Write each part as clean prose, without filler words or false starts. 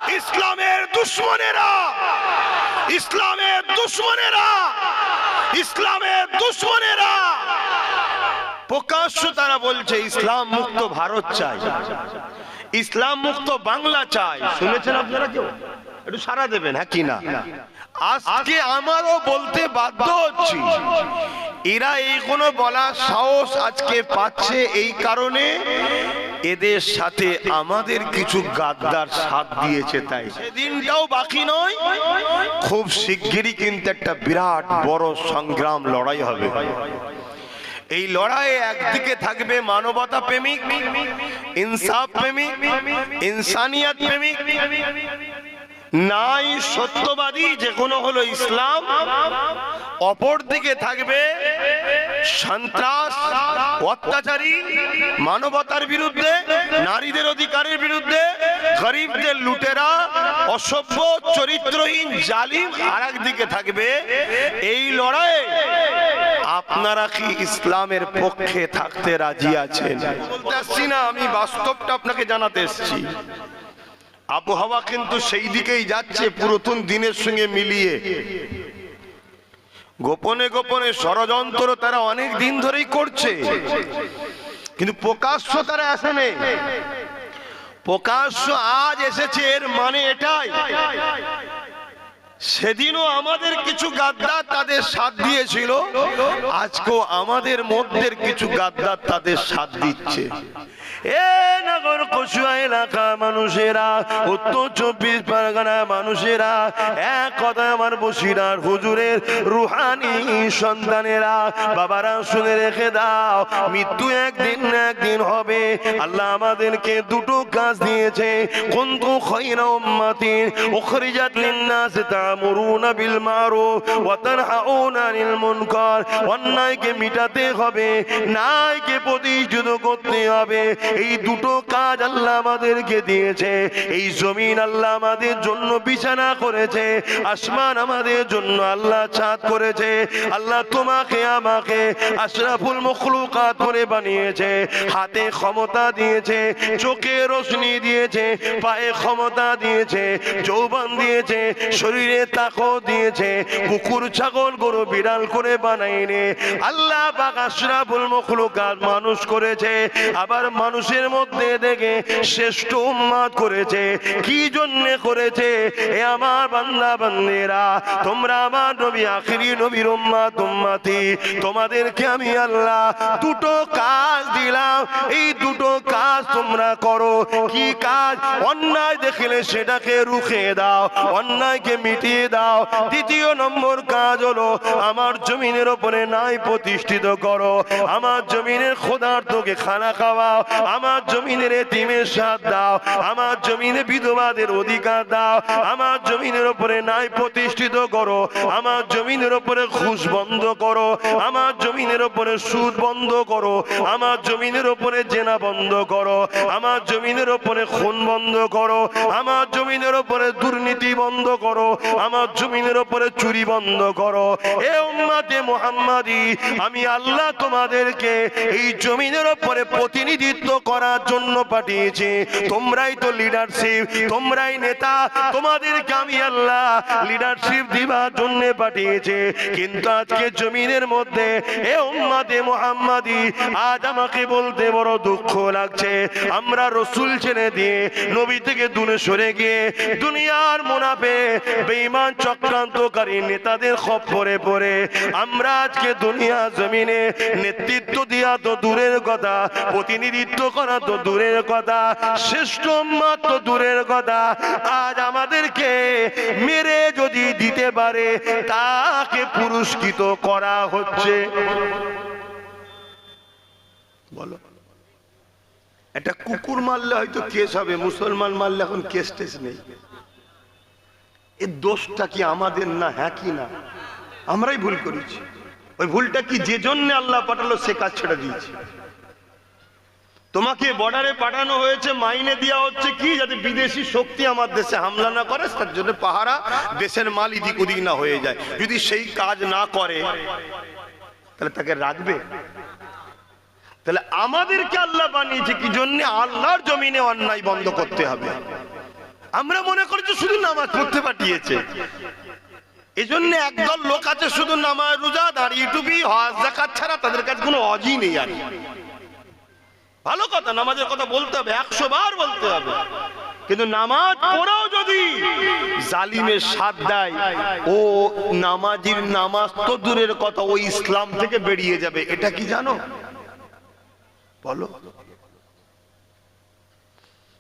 ইসলামের দুশমনেরা, ইসলামের দুশমনেরা, ইসলামের দুশমনেরা প্রকাশ্য তারা বলছে ইসলাম মুক্ত ভারত চাই, ইসলাম মুক্ত বাংলা চাই। শুনেছেন আপনারা কেউ? একটু সারা দেবেন হ্যাঁ কি না? আজকে আমারও বলতে বাধ্য হচ্ছি, এরা এই কোনো বলার সাহস আজকে পাচ্ছে এই কারণে এদের সাথে আমাদের কিছু গাদ্দার সাথ দিয়েছে। তাই সেদিনটাও বাকি নয়, খুব শিগগিরই কিন্তু একটা বিরাট বড় সংগ্রাম লড়াই হবে। এই লড়াইয়ে একদিকে থাকবে মানবতা প্রেমিক, ইনসাফ প্রেমিক, ইনসানিয়ত প্রেমিক, নাই সত্যবাদী যে কোনো হলো ইসলাম। অপর দিকে থাকবে সন্ত্রাস, অত্যাচারী, মানবতার বিরুদ্ধে, নারীদের অধিকারের বিরুদ্ধে, গরিবদের লুটেরা, অসভ্য চরিত্রহীন জালিম। আর একদিকে থাকবে এই লড়াইয়ে আপনারা কি ইসলামের পক্ষে থাকতে রাজি আছেন? বলতে আসছি না, আমি বাস্তবটা আপনাকে জানাতে এসেছি। আবহাওয়া কিন্তু সেই দিকেই যাচ্ছে, পুরাতন দিনের সঙ্গে মিলিয়ে। গোপনে গোপনে ষড়যন্ত্র তারা অনেক দিন ধরেই করছে, কিন্তু প্রকাশ্য তারা আসেনি। প্রকাশ্য আজ এসেছে, এর মানে এটাই সেদিনও আমাদের কিছু গাদ্দার তাদের সাথ দিয়েছিল, আজকেও আমাদের মধ্যে কিছু গাদ্দার তাদের সাথ দিচ্ছে। এ নগর কসুয়া এলাকা মানুষেরা, উত্তর 24 পরগনা মানুষেরা, এক কথা আমার বসিরার হুজুরের রুহানি সন্তানেরা, বাবারা শুনে রেখে দাও, মৃত্যু একদিন না একদিন হবে। আল্লাহ আমাদেরকে দুটো কাজ দিয়েছে। কুনতু খায়রা উম্মাতিন উখরিজাত লিন-নাস তা'মুরুনা বিল মারুফ ওয়া তানহাউনা আনিল মুনকার। অন্যায়কে মিটাতে হবে, ন্যায়কে প্রতিষ্ঠিত করতে হবে। এই দুটো কাজ আল্লাহ আমাদেরকে দিয়েছে। এই জমিন আল্লাহ আমাদের জন্য বিছানা করেছে, আসমান আমাদের জন্য আল্লাহ ছাদ করেছে। আল্লাহ তোমাকে আমাকে আশরাফুল মখলুকাত করে বানিয়েছে। হাতে ক্ষমতা দিয়েছে, চোখে রোশনি দিয়েছে, পায়ে ক্ষমতা দিয়েছে, যৌবন দিয়েছে, শরীরে তাকত দিয়েছে। কুকুর ছাগল গরু বিড়াল করে বানাইনি। আল্লাহ পাক আশরাফুল মখলুকাত মানুষ করেছে, আবার মানুষের মধ্যে দেখে শ্রেষ্ঠ উম্মত করেছে। কি জন্য করেছে? এ আমার বান্দা বান্দেরা, তোমরা আমার নবী আখিরি নবীর উম্মত উম্মতি, তোমাদেরকে আমি আল্লাহ দুটো কাজ দিলাম। এই দুটো কাজ তোমরা করো। কি কাজ? অন্যায় দেখলে সেটাকে রুখে দাও, অন্যায়কে মিটিয়ে দাও। দ্বিতীয় নম্বর কাজ হলো আমার জমিনের উপরে ন্যায় প্রতিষ্ঠিত করো। আমার জমিনের ক্ষুধার্তকে খানা খাওয়াও, আমার জমিনের এতিমের সাথ দাও, আমার জমিনে বিধবাদের অধিকার দাও, আমার জমিনের উপরে ন্যায় প্রতিষ্ঠিত করো, আমার জমিনের উপরে ঘুষ বন্ধ করো, আমার জমিনের উপরে সুদ বন্ধ করো, আমার জমিনের উপরে জেনা বন্ধ করো, আমার জমিনের উপরে খুন বন্ধ করো, আমার জমিনের উপরে দুর্নীতি বন্ধ করো, আমার জমিনের উপরে চুরি বন্ধ করো। এ উম্মতে মুহাম্মাদি, আমি আল্লাহ তোমাদেরকে এই জমিনের উপরে প্রতিনিধিত্ব করার জন্য পাঠিয়েছি। তোমরাই তো লিডারশিপ, তোমরাই নেতা, তোমাদেরকে আমি আল্লাহ লিডারশিপ দিবার জন্য পাঠিয়েছি। কিন্তু আজকে জমিনের মধ্যে এ উম্মতে মুহাম্মাদি, আজ আমাকে বলতে বড় দুঃখ লাগছে, আমরা রসুল ছেড়ে দিয়ে নবী থেকে দূরে সরে গিয়ে দুনিয়ার মুনাফিক বেঈমান চক্রান্তকারী নেতাদের খপ্পরে পড়ে আমরা আজকে দুনিয়া জমিনে নেতৃত্ব দেয়া তো দূরের কথা, প্রতিনিধিত্ব করা তো দূরের কথা, শ্রেষ্ঠ উম্মত তো দূরের কথা, আজ আমাদেরকে মেরে যদি দিতে পারে তাকে পুরস্কৃত করা হচ্ছে। বলো, একটা কুকুর মারলে হয়তো কেস হবে, মুসলমান মারলে এখন কেস টেস নেই। এর দোষটা কি আমাদের না? হ্যাঁ কি না? আমরাই ভুল করেছি। ওই ভুলটা কি যে জন্য আল্লাহ পাঠালো সে কাজ ছেড়ে দিয়েছে। তোমাকে বর্ডারে পাঠানো হয়েছে, মাইনে দেওয়া হচ্ছে কি, যাতে বিদেশি শক্তি আমার দেশে হামলা না করে, তার জন্য পাহারা, দেশের মাল এদিক ওদিক না হয়ে যায়। যদি সেই কাজ না করে তাহলে তাকে রাখবে? তাহলে আমাদেরকে আল্লাহ বানিয়েছে কি জন্য? আল্লাহর জমিনে অন্যায় বন্ধ করতে হবে। আমরা মনে করি যে শুধু নামাজ পড়তে পাঠিয়েছে। এই জন্য একদল লোক আছে শুধু নামাজ রোজা দাঁড়িয়ে টুপি হজ যাকাত ছাড়া তাদের কাছে কোনো হজই নেই। আর ভালো কথা, নামাজের কথা বলতে হবে, 100 বার বলতে হবে, কিন্তু নামাজ পড়াও যদি জালিমের সাথ দেয়, ও নামাজির নামাজ তো দূরের কথা, ও ইসলাম থেকে বেরিয়ে যাবে। এটা কি জানো? বলো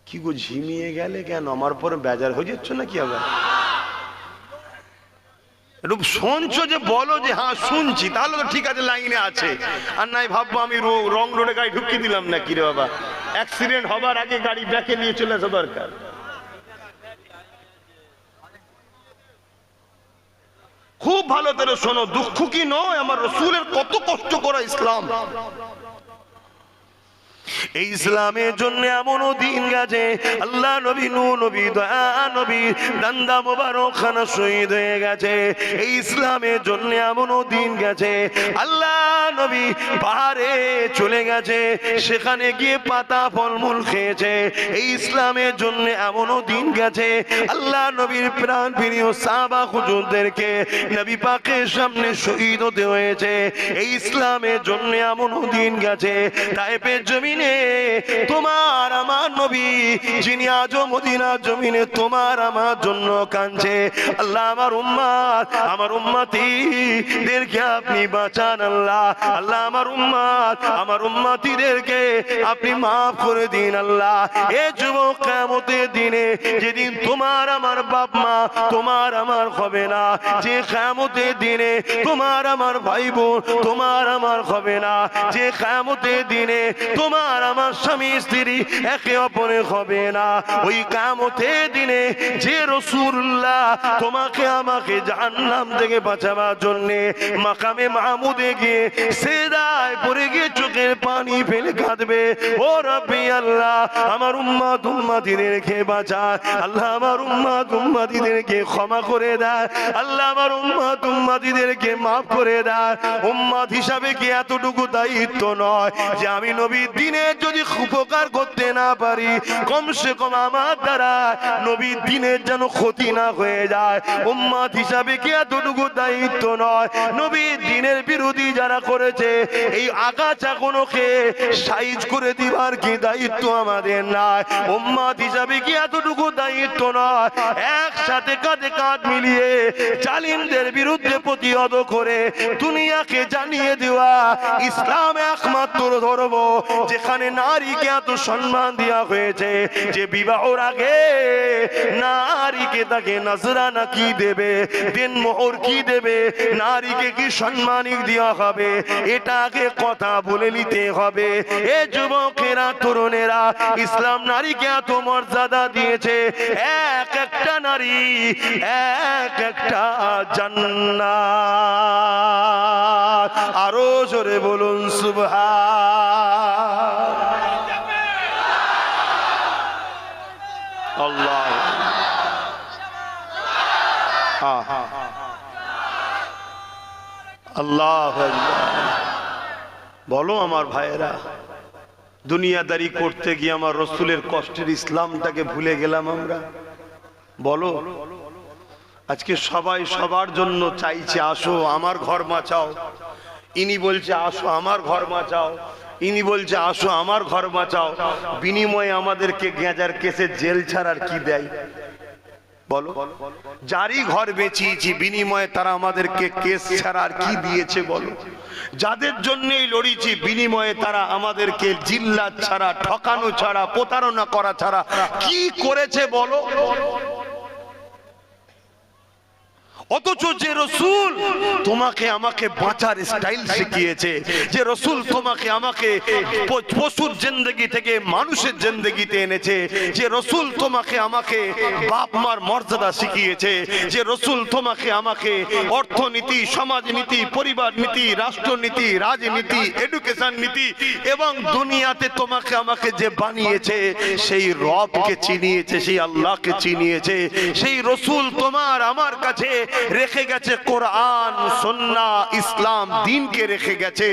কি গো, ঝিমিয়ে গেলে কেন? আমার পরে বেজার হয়ে যাচ্ছ নাকি? আবার শুনছো যে বলো যে হ্যাঁ শুনছি, তাহলে তো ঠিক আছে, লাইনে আছে। আর নাই ভাববো আমি রং রোডে গাড়ি ঢুকিয়ে দিলাম না কি রে বাবা, অ্যাক্সিডেন্ট হবার আগে গাড়ি ব্যাকে নিয়ে চলে আসা দরকার। খুব ভালো করে শোনো, দুঃখ কি নয় আমার রসুলের কত কষ্ট করা ইসলাম। এই ইসলামের জন্য এমনও দিন গেছে, আল্লাহ নবী নূহ নবী দয়া নবী দান্দা মোবারক খানা শহীদ হয়ে গেছে। এই ইসলামের জন্য এমনও দিন গেছে, আল্লাহ নবী পাহাড়ে চলে গেছে, সেখানে গিয়ে পাতা ফলমূল খেয়েছে। এই ইসলামের জন্য এমনও দিন গেছে, আল্লাহ নবীর প্রাণ প্রিয় সাহাবা হুজুরদেরকে নবী পাকের সামনে শহীদ হতে হয়েছে। এই ইসলামের জন্য এমনও দিন গেছে, তায়েফের জমিনে তোমার আমার নবী যিনি আজও মদিনার জমিনে তোমার আমার জন্য কাঁদছে। আল্লাহ আমার উম্মত আমার উম্মতিদেরকে আপনি বাঁচান আল্লাহ। আল্লাহ আমার উম্মত আমার উম্মতিদেরকে আপনি মাফ করে দিন আল্লাহ। এ যুবক, কিয়ামতের দিনে যেদিন তোমার আমার বাপ মা তোমার আমার হবে না, যে কিয়ামতের দিনে তোমার আমার ভাই বোন তোমার আমার হবে না, যে কিয়ামতের দিনে তোমার আমার স্বামী স্ত্রী একে অপরে হবে না, ওই কিয়ামতের দিনে যে রাসূলুল্লাহ তোমাকে আমাকে জাহান্নাম থেকে বাঁচাবার জন্য মাকামে মাহমুদে গিয়ে সিজদায় পড়ে গিয়ে চোখের পানি ফেলে কাঁদবে, ও রব্বি আল্লাহ আমার উম্মত উম্মতিদেরকে বাঁচা, আল্লাহ আমার উম্মত উম্মতিদেরকে ক্ষমা করে দেয়, আল্লাহ আমার উম্মত উম্মতিদেরকে মাফ করে দেয়। উম্মত হিসাবে কি এতটুকু দায়িত্ব নয় যে আমি নবীর দিনে যদি উপকার করতে না পারি, কমসে কম আমার দ্বারা নবীর দিনের যেন ক্ষতি না হয়ে যায়? উম্মত হিসাবে কি এতটুকু দায়িত্ব নয়? নবীর দিনের বিরোধী যারা করেছে এই আগাছাগুলোকে সাইজ করে দিবার কি দায়িত্ব আমাদের নাই? উম্মত হিসাবে কি এতটুকু দায়িত্ব নয়? একসাথে কাঁধে কাঁধ মিলিয়ে জালিমদের বিরুদ্ধে প্রতিহত করে দুনিয়াকে জানিয়ে দেওয়া ইসলাম একমাত্র ধর্ম যেখানে নারীকে এত সম্মান দেওয়া হয়েছে যে বিবাহর আগে নারীকে তাকে নজরানা কি দেবে, দেনমোহর কি দেবে, নারীকে কি সম্মানী দেওয়া হবে, এটা আগে কথা বলে নিতে হবে। এ যুবকেরা তরুণেরা, ইসলাম নারীকে এত মর্যাদা দিয়েছে, এক একটা নারী এক একটা জান্নাত। আরো জোরে বলুন সুবহান আল্লাহ। আল্লাহ বলো আমার ভাইয়েরা, দুনিয়াদারি করতে গিয়ে আমার রসুলের কষ্টের ইসলামটাকে ভুলে গেলাম আমরা। বলো আজকে সবাই সবার জন্য চাইছে আসো আমার ঘর বাঁচাও, ইনি বলছে আসো আমার ঘর বাঁচাও, ইনি বলছে আসো আমার ঘর বাঁচাও, বিনিময়ে আমাদেরকে গেঁজার কেসে জেল ছাড়ার কি দেয়? বলো, যারই ঘর বেঁচিয়েছি বিনিময়ে তারা আমাদেরকে কেস ছাড়ার কি দিয়েছে? বলো, যাদের জন্যই লড়িছি বিনিময়ে তারা আমাদেরকে জিল্লাত ছাড়া, ঠকানো ছাড়া, প্রতারণা করা ছাড়া কি করেছে? বলো। অথচ যে রসুল তোমাকে আমাকে বাঁচার স্টাইল শিখিয়েছে, যে রসুল তোমাকে আমাকে পশুর জিন্দেগি থেকে মানুষের জিন্দেগিতে এনেছে, যে রসুল তোমাকে আমাকে বাপ মার মর্যাদা শিখিয়েছে, যে রসুল তোমাকে আমাকে অর্থনীতি, সমাজনীতি, পরিবার নীতি, রাষ্ট্রনীতি, রাজনীতি, এডুকেশন নীতি এবং দুনিয়াতে তোমাকে আমাকে যে বানিয়েছে, সেই রবকে চিনিয়েছে, সেই আল্লাহকে চিনিয়েছে, সেই রসুল তোমার আমার কাছে রেখে গেছে কোরআন সুন্নাহ ইসলাম দ্বীনকে রেখে গেছে।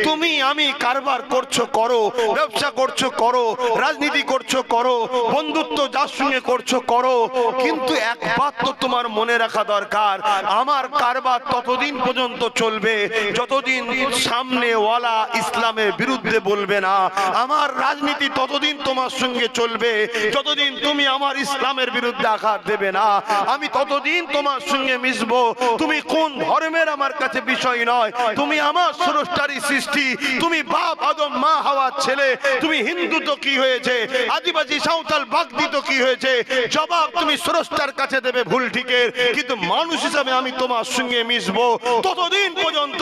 তুমি আমি কারবার করছো করো, ব্যবসা করছো করো, রাজনীতি করছো করো, বন্ধুত্ব যার সঙ্গে করছো করো, কিন্তু একবার তো তোমার মনে রাখা দরকার, আমার কারবার ততদিন পর্যন্ত চলবে যতদিন সামনেওয়ালা ইসলামের বিরুদ্ধে বলবে না। আমার রাজনীতি ততদিন তোমার সঙ্গে চলবে যতদিন তুমি আমার ইসলামের বিরুদ্ধে আঘাত দেবে না। আমি ততদিন তোমার সঙ্গে মিশবো। তুমি কোন ধর্মের আমার কাছে বিষয় নয়, তুমি আমার স্রষ্টারই সৃষ্টি। তুমি বাপ আদম মা হাওয়ার ছেলে। তুমি হিন্দু তো কি হয়েছে, আদিবাসী সাঁওতাল বাগদি তো কি হয়েছে, জবাব তুমি স্রষ্টার কাছে দেবে ভুল ঠিকের। কিন্তু মানুষ হিসাবে আমি তোমার সঙ্গে মিশবো ততদিন পর্যন্ত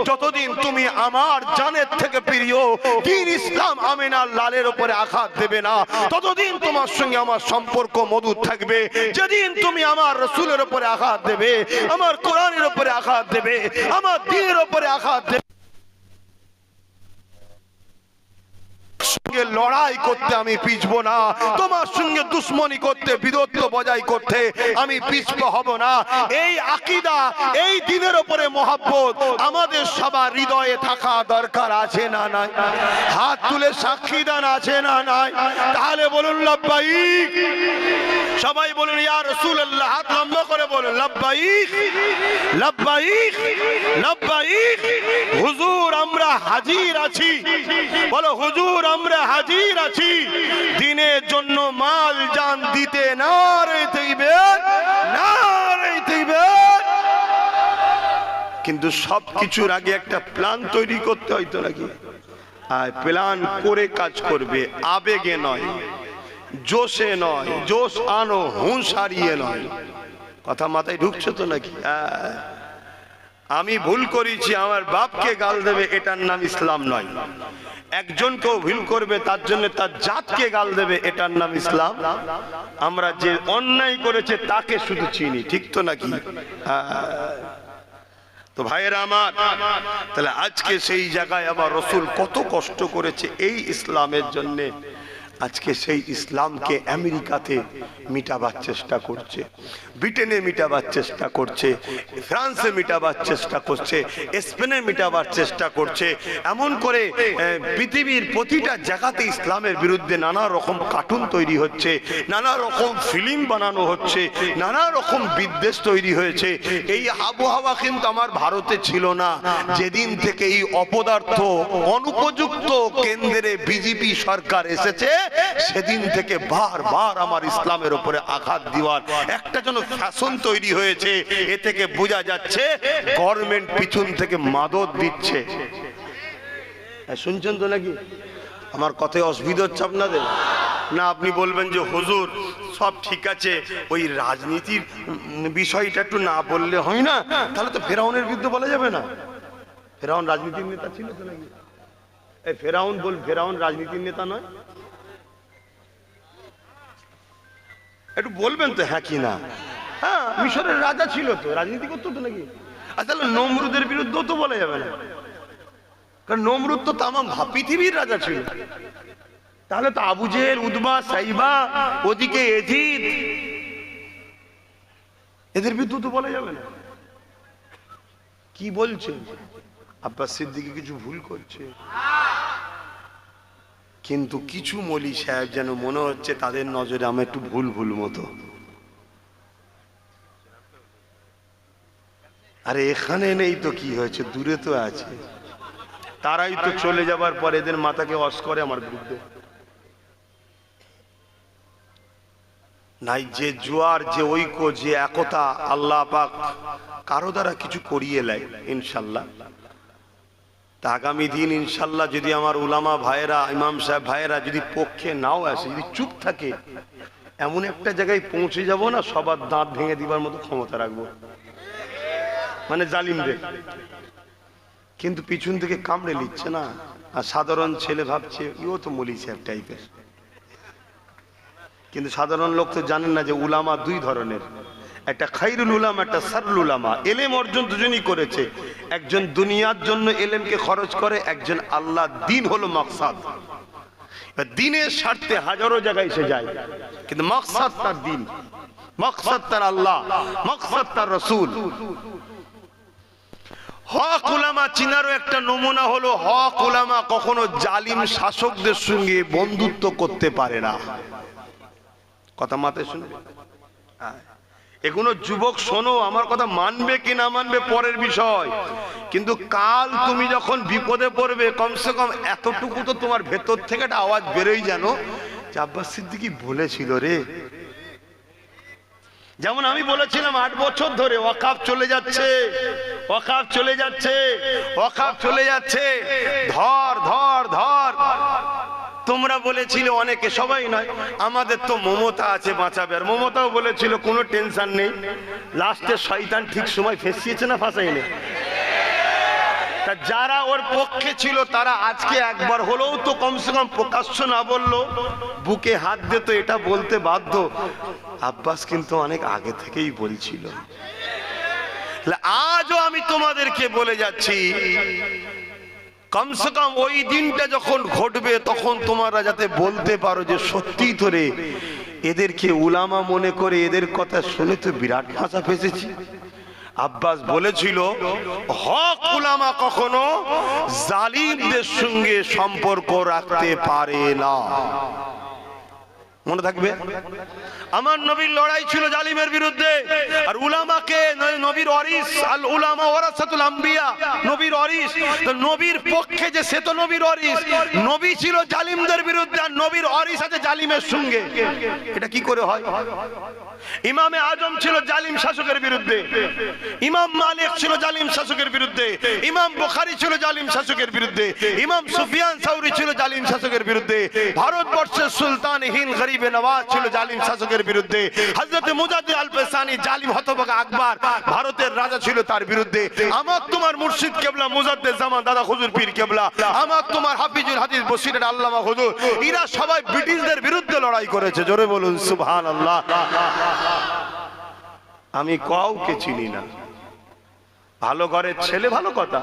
যতদিন তুমি আমার জানের থেকে প্রিয় দ্বীন ইসলাম আমিনার লালের উপরে আঘাত দেবে না, ততদিন তোমার সঙ্গে আমার সম্পর্ক মধুর থাকবে। যেদিন তুমি আমার রাসূলের উপরে আঘাত দেবে, আমার কোরআনের উপরে আঘাত দেবে, আমার দ্বীনের উপরে আঘাত দেবে, সঙ্গে লড়াই করতে আমি পিছবো না। তোমার সঙ্গে দুশ্মনী করতে, বিরোধ বজায় করতে আমি পিছবো হব না। এই আকীদা, এই দ্বীনের উপরে মহব্বত আমাদের সবার হৃদয়ে থাকা দরকার আছে না নাই? হাত তুলে সাক্ষী দান আছে না নাই? তাহলে বলুন লাব্বাইক। সবাই বলুন ইয়া রাসূলুল্লাহ। হাত লম্বা করে বলুন লাব্বাইক লাব্বাইক লাব্বাইক। হুজুর আমরা হাজির আছি। বলো হুজুর আমরা হাজির আছি দ্বীনের জন্য মাল জান দিতে। নারে তাকবীর, নারে তাকবীর। কিন্তু সব কিছুর আগে একটা প্ল্যান তৈরি করতে হয়তো নাকি? আর প্ল্যান করে কাজ করবে, আবেগে নয়, জোশে নয়। জোশ আনো, হুঁশ হারিয়ে নয়। কথা মাথায় ঢুকছে তো নাকি? আমি ভুল করেছি, আমার বাপকে গাল দেবে, এটার নাম ইসলাম নয়। একজনকেও ভুল করবে তার জন্য তার জাতকে গাল দেবে, এটার নাম ইসলাম। আমরা যে অন্যায় করেছে তাকে শুধু চিনি, ঠিক তো নাকি? তো ভাইয়েরা আমার, তাহলে আজকে সেই জায়গায় আবার রাসূল কত কষ্ট করেছে এই ইসলামের জন্যে। আজকে সেই ইসলামকে আমেরিকাতে মিটাবার চেষ্টা করছে, ব্রিটেনে মিটাবার চেষ্টা করছে, ফ্রান্সে মিটাবার চেষ্টা করছে, স্পেনে মিটাবার চেষ্টা করছে। এমন করে পৃথিবীর প্রতিটা জায়গাতে ইসলামের বিরুদ্ধে নানা রকম কার্টুন তৈরি হচ্ছে, নানা রকম ফিল্ম বানানো হচ্ছে, নানা রকম বিদ্বেষ তৈরি হয়েছে। এই আবহাওয়া কিন্তু আমার ভারতে ছিল না। যেদিন থেকে এই অপদার্থ অনুপযুক্ত কেন্দ্রে বিজেপি সরকার এসেছে, সেদিন থেকে বারবার আমার ইসলামের উপরে আঘাত দেওয়ার একটা যেন ফ্যাশন তৈরি হয়েছে। এ থেকে বোঝা যাচ্ছে গভর্নমেন্ট পিছন থেকে মাদত দিচ্ছে। শুনছেন তো নাকি? আমার কথায় অসুবিধা হচ্ছে আপনাদের? না আপনি বলবেন যে হুজুর সব ঠিক আছে, ওই রাজনীতির বিষয়টা একটু না বললে হয় না? তাহলে তো ফেরাউনের বিরুদ্ধে বলা যাবে না? ফেরাউন রাজনীতির নেতা ছিল তো নাকি? এই ফেরাউন রাজনীতির নেতা নয়? একটু বলবেন তো হ্যাঁ কি না? হ্যাঁ, মিশরের রাজা ছিল তো, রাজনীতি করতো তো নাকি? আর তাহলে নমরুদের বিরুদ্ধেও তো বলা যাবে না, কারণ নমরুদ তো তামাম পৃথিবীর রাজা ছিল। তাহলে তো আবু জেহেল, উতবা, সাইবা, ওদিকে এজিদ, এদের বিরুদ্ধে তো বলা যাবে না। কি বলছে? আব্বাস সিদ্দিকী কিছু ভুল করছে, কিন্তু কিছু মৌলী সাহেব যেন মনে হচ্ছে তাদের নজরে আমি একটু ভুল মতো। আরে এখানে নেই তো কি হয়েছে, দূরে তো আছে। তারাই তো চলে যাবার পর এদের মাথাকে ওয়াশ করে আমার বিরুদ্ধে। নাই যে জোয়ার, যে ঐক্য, যে একতা আল্লাহ পাক কারো দ্বারা কিছু করিয়ে নেয় ইনশাল্লাহ। তা আগামী দিন ইনশাল্লাহ যদি আমার উলামা ভাইয়েরা, ইমাম সাহেব ভাইয়েরা যদি পক্ষে নাও আসে, যদি চুপ থাকে, এমন একটা জায়গায় পৌঁছে যাব না, সবার দাঁত ভেঙে দিবার মতো ক্ষমতা রাখবো, মানে জালিমদের। কিন্তু পিছন থেকে কামড়ে নিচ্ছে না, আর সাধারণ ছেলে ভাবছে ইও তো মৌলী সাহেব টাইপের। কিন্তু সাধারণ লোক তো জানেন না যে উলামা দুই ধরনের, একটা খাইরুল উলামা, একটা সারুল উলামা। এলেম অর্জন দুজনই করেছে, একজন দুনিয়ার জন্য এলেমকে খরচ করে, একজন আল্লাহ দ্বীন হলো মাকসাদ। দ্বীনের স্বার্থে হাজারো জায়গায় সে যায়, কিন্তু মাকসাদ তার দ্বীন। মকসদ তার আল্লাহ, মকসদ তার রসুল। হক উলামা চিনারও একটা নমুনা হলো, হক উলামা কখনো জালিম শাসকদের সঙ্গে বন্ধুত্ব করতে পারে না। কথা মাথায় শুনবে, এগুলো যুবক শোনো, আমার কথা মানবে কি না মানবে পরের বিষয়, কিন্তু কাল তুমি যখন বিপদে পড়বে কমসে কম এতটুকু তো তোমার ভেতর থেকে একটা আওয়াজ বেরোই জানো যে আব্বাস সিদ্দিকী বলেছিল রে। যেমন আমি বলেছিলাম 8 বছর ধরে ওয়াকাফ চলে যাচ্ছে, ওয়াকাফ চলে যাচ্ছে, ওয়াকাফ চলে যাচ্ছে, ধর ধর ধর। তোমরা বলেছিলে অনেকে, সবাই নয়, আমাদের তো মমতা আছে বাঁচাবে, আর মমতাও বলেছিল কোনো টেনশন নেই। লাস্টে শয়তান ঠিক সময় ফেসিয়েছে না ফাঁসাইনি? তা যারা ওর পক্ষে ছিল তারা আজকে একবার হলেও তো কমসে কম প্রকাশ্য না বললো, বুকে হাত দিত, এটা বলতে বাধ্য আব্বাস কিন্তু অনেক আগে থেকেই বলছিল। আজও আমি তোমাদেরকে বলে যাচ্ছি, কমসে কম ওই দিনটা যখন ঘটবে তখন তোমরা যাতে বলতে পারো যে সত্যি ধরে এদেরকে উলামা মনে করে এদের কথা শুনে তো বিরাট ভাষা ফেসেছি। আব্বাস বলেছিল হক উলামা কখনো জালিমদের সঙ্গে সম্পর্ক রাখতে পারে না। মনে থাকবে, আমার নবীর লড়াই ছিল জালিমের বিরুদ্ধে, আর উলামাকে নবীর ওয়ারিস, আল উলামা ওয়ারাসাতুল আম্বিয়া, নবীর ওয়ারিস, তো নবীর পক্ষে যে সে তো নবীর ওয়ারিস, নবী ছিল জালিমদের বিরুদ্ধে আর নবীর ওয়ারিস আছে জালিমের সঙ্গে। এটা কি করে হয়? ইমামে আজম ছিল জালিম শাসকের বিরুদ্ধে, ইমাম মালিক ছিল জালিম শাসকের বিরুদ্ধে, ইমাম বুখারী ছিল জালিম শাসকের বিরুদ্ধে, ইমাম সুফিয়ান সাউরি ছিল জালিম শাসকের বিরুদ্ধে, ভারতবর্ষের সুলতান হিন্দ গরিবে নওয়াজ ছিল জালিম শাসকের বিরুদ্ধে, হযরত মুজাদ্দিদ আল-ফেসানি জালিম হতভাগা আকবর ভারতের রাজা ছিল তার বিরুদ্ধে, আমার তোমার মুর্শিদ কেবলা মুজাদ্দিদ জামান দাদা হুজুর পীর কেবলা, আমার তোমার হাফিজুল হাদিস বসিরহাট আল্লামা হুজুর, এরা সবাই ব্রিটিশদের বিরুদ্ধে লড়াই করেছে। জোরে বলুন সুবহানাল্লাহ। আমি কাউকে চিনি না, ভালো ঘরের ছেলে ভালো কথা,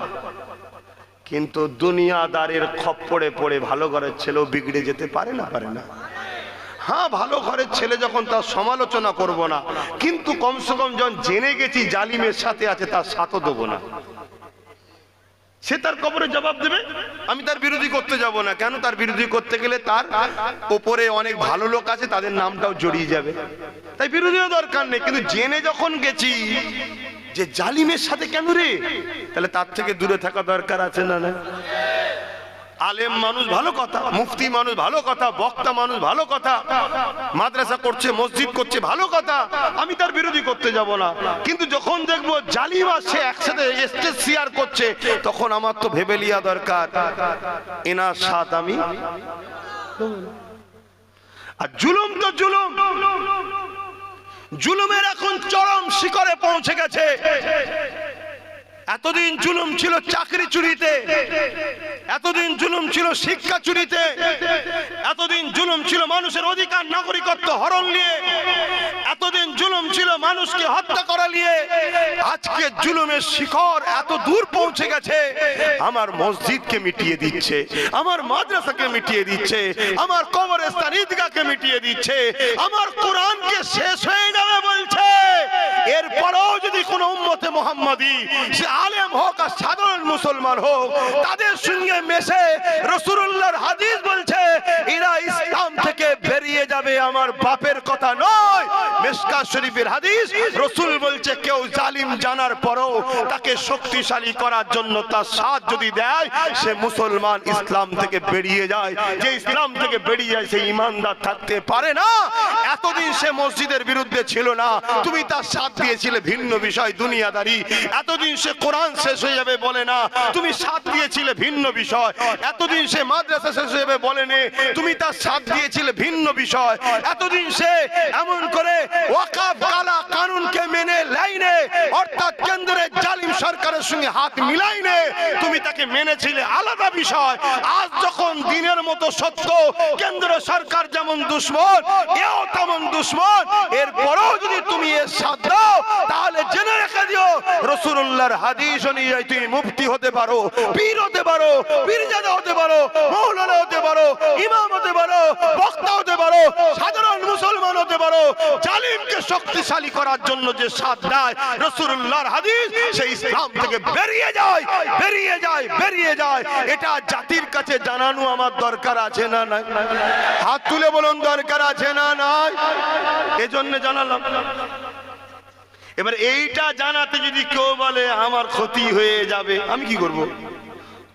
কিন্তু দুনিয়াদারের খপ্পরে পড়ে ভালো ঘরের ছেলেও বিগড়ে যেতে পারে না, পারে না। হ্যাঁ, ভালো ঘরের ছেলে যখন তার সমালোচনা করব না, কিন্তু কমসে কম যখন জেনে গেছি জালিমের সাথে আছে তার সাথও দেবো না। সে তার কবরে জবাব দেবে, আমি তার বিরোধী করতে যাব না। কেন? তার বিরোধী করতে গেলে তার উপরে অনেক ভালো লোক আছে, তাদের নামটাও জড়িয়ে যাবে, তাই বিরোধীও দরকার নেই। কিন্তু জেনে যখন গেছি যে জালিমের সাথে কেন রে, তাহলে তার থেকে দূরে থাকা দরকার আছে না? না, আলেম মানুষ ভালো কথা, মুফতি মানুষ ভালো কথা, বক্তা মানুষ ভালো কথা, মাদ্রাসা করছে মসজিদ করছে ভালো কথা, আমি তার বিরোধী করতে যাব না। কিন্তু যখন দেখবো জালিম আসছে একসাথে স্টেজ শেয়ার করছে, তখন আমার তো ভেবে লিয়া দরকার এনার সাথ আমি। আর জুলুম তো জুলুম, জুলুমের এখন চরম শিখরে পৌঁছে গেছে। এতদিন জুলুম ছিল চাকরি চুরিতে, এতদিন জুলুম ছিল শিক্ষা চুরিতে, এতদিন জুলুম ছিল মানুষের অধিকার নাগরিকত্ব হরণ নিয়ে, এতদিন জুলুম ছিল মানুষকে হত্যা করা নিয়ে। আজকে জুলুমের শিখর এত দূর পৌঁছে গেছে, আমার মসজিদকে মিটিয়ে দিচ্ছে, আমার মাদ্রাসাকে মিটিয়ে দিচ্ছে, আমার কবরস্থান ঈদগাহকে মিটিয়ে দিচ্ছে, আমার কোরআনকে শেষ হয়ে যাবে বলছে। এরপরেও যদি কোন উম্মতে মুহাম্মাদি, সে আলেম হোক আর সাধারণ মুসলমান হোক, তাদের সঙ্গে মেশে রাসূলুল্লাহর হাদিস বলছে এরা ইসলাম থেকে বেরিয়ে যাবে, আমার বাপের কথা নয়। মিশকাত শরীফের হাদিস, রাসূল বলছে কেউ জালিম জানার পরেও তাকে শক্তিশালী করার জন্য তার সাথ যদি দেয়, সে মুসলমান ইসলাম থেকে বেরিয়ে যায়। যে ইসলাম থেকে বেরিয়ে যায় সে ঈমানদার থাকতে পারে না। এতদিন সে মসজিদের বিরুদ্ধে ছিল না, তুমি তার সাথ দিয়েছিলে ভিন্ন বিষয় দুনিয়াদারি। এতদিন সে কোরআন শেষ হয়ে যাবে বলে না, তুমি সাথ দিয়েছিলে ভিন্ন বিষয়। এতদিন সে মাদ্রাসা শেষ হয়ে যাবে বলেনি, তুমি তার সাথ দিয়েছিলে ভিন্ন বিষয়। এতদিন সে এমন করে ওয়াকফ কালা কানুনকে মেনে লাইনে, অর্থাৎ কেন্দ্রের জালিম সরকারের সঙ্গে হাত মিলাইনে, তুমি তাকে মেনেছিলে আলাদা বিষয়। আজ যখন দিনের মতো সত্য, কেন্দ্র সরকার যেমন দুশমন, এও তেমন দুশমন, এরপরেও যদি তুমি এর সাথ দাও, তাহলে জেনে রেখে দিও রাসূলুল্লাহর হাদিস অনুযায়ী তুমি মুফতি হতে পারো, পীর হতে পারো, পীরজাদা হতে পারো, মাওলানা হতে পারো, ইমাম হতে পারো, বক্তা হতে পারো, সাধারণ মুসলমান হতে পারো। জালিমকে শক্তিশালী করার জন্য যে সাথ দেয় রাসূলুল্লাহর হাদিস, সেই ইসলাম থেকে বেরিয়ে যায়, বেরিয়ে যায়, বেরিয়ে যায়। এটা জাতির কাছে জানানো আমার দরকার আছে না নাই? হাত তুলে বলুন, দরকার আছে না নাই? এজন্য জানালাম। এবার এইটা জানাতে যদি কেউ বলে আমার ক্ষতি হয়ে যাবে, আমি কি করব?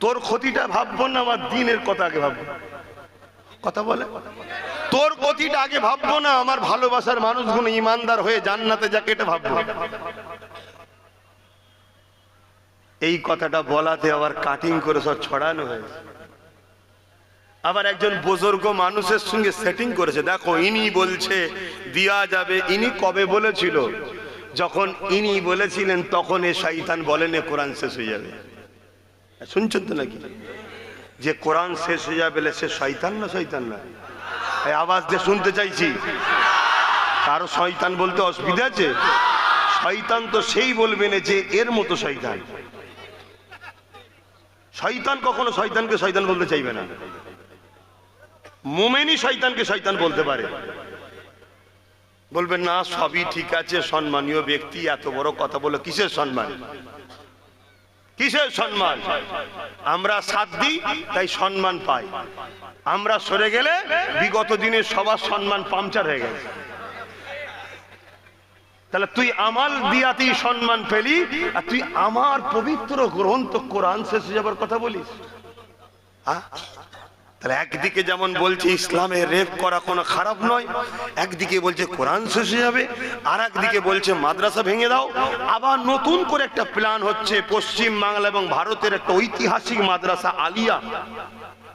তোর ক্ষতিটা ভাববো না, আমার দ্বীনের কথা আগে ভাববো। কথা বলে, তোর ক্ষতিটা আগে ভাববো না, আমার ভালোবাসার মানুষগুলো ইমানদার হয়ে জান্নাতে যাকে, এটা ভাববো। এই কথাটা বলাতে আবার কাটিং করে সব ছড়ানো হয়েছে। আবার একজন বুজুর্গ মানুষের সঙ্গে সেটিং করেছে, দেখো ইনি বলছে দেয়া যাবে। ইনি কবে বলেছিল? যখন ইনি বলেছিলেন তখন এ শয়তান বলেন এ কোরআন শেষ হয়ে যাবে। শুনছেন তো নাকি? যে কোরআন শেষ হয়ে যাবে সে শয়তান না? শয়তান না? এই আওয়াজ দিয়ে শুনতে চাইছি। কারো শয়তান বলতে অসুবিধা আছে? শয়তান তো সেই বলবে না যে এর মতো শয়তান। শয়তান কখনো শয়তানকে শয়তান বলতে চাইবে না। মুমিনই শয়তানকে শয়তান বলতে পারে। বলবেন না সবই ঠিক আছে, সম্মানীয় ব্যক্তি এত বড় কথা বলে কিসের সম্মান? কিসের সম্মান? আমরা সাথ দিই তাই সম্মান পাই। আমরা সরে গেলে বিগত দিনে সবার সম্মান পাংচার হয়ে গেছে। তাহলে তুই আমাল দিয়াতেই সম্মান পেলি, আর তুই আমার পবিত্র গ্রন্থ কোরআন শেষ হয়ে যাবার কথা বলিস? তাহলে একদিকে যেমন বলছে ইসলামে রেপ করা কোনো খারাপ নয়, একদিকে বলছে কোরআন শেষ হয়ে যাবে, আর একদিকে বলছে মাদ্রাসা ভেঙে দাও। আবার নতুন করে একটা প্ল্যান হচ্ছে পশ্চিম বাংলা এবং ভারতের একটা ঐতিহাসিক মাদ্রাসা আলিয়া,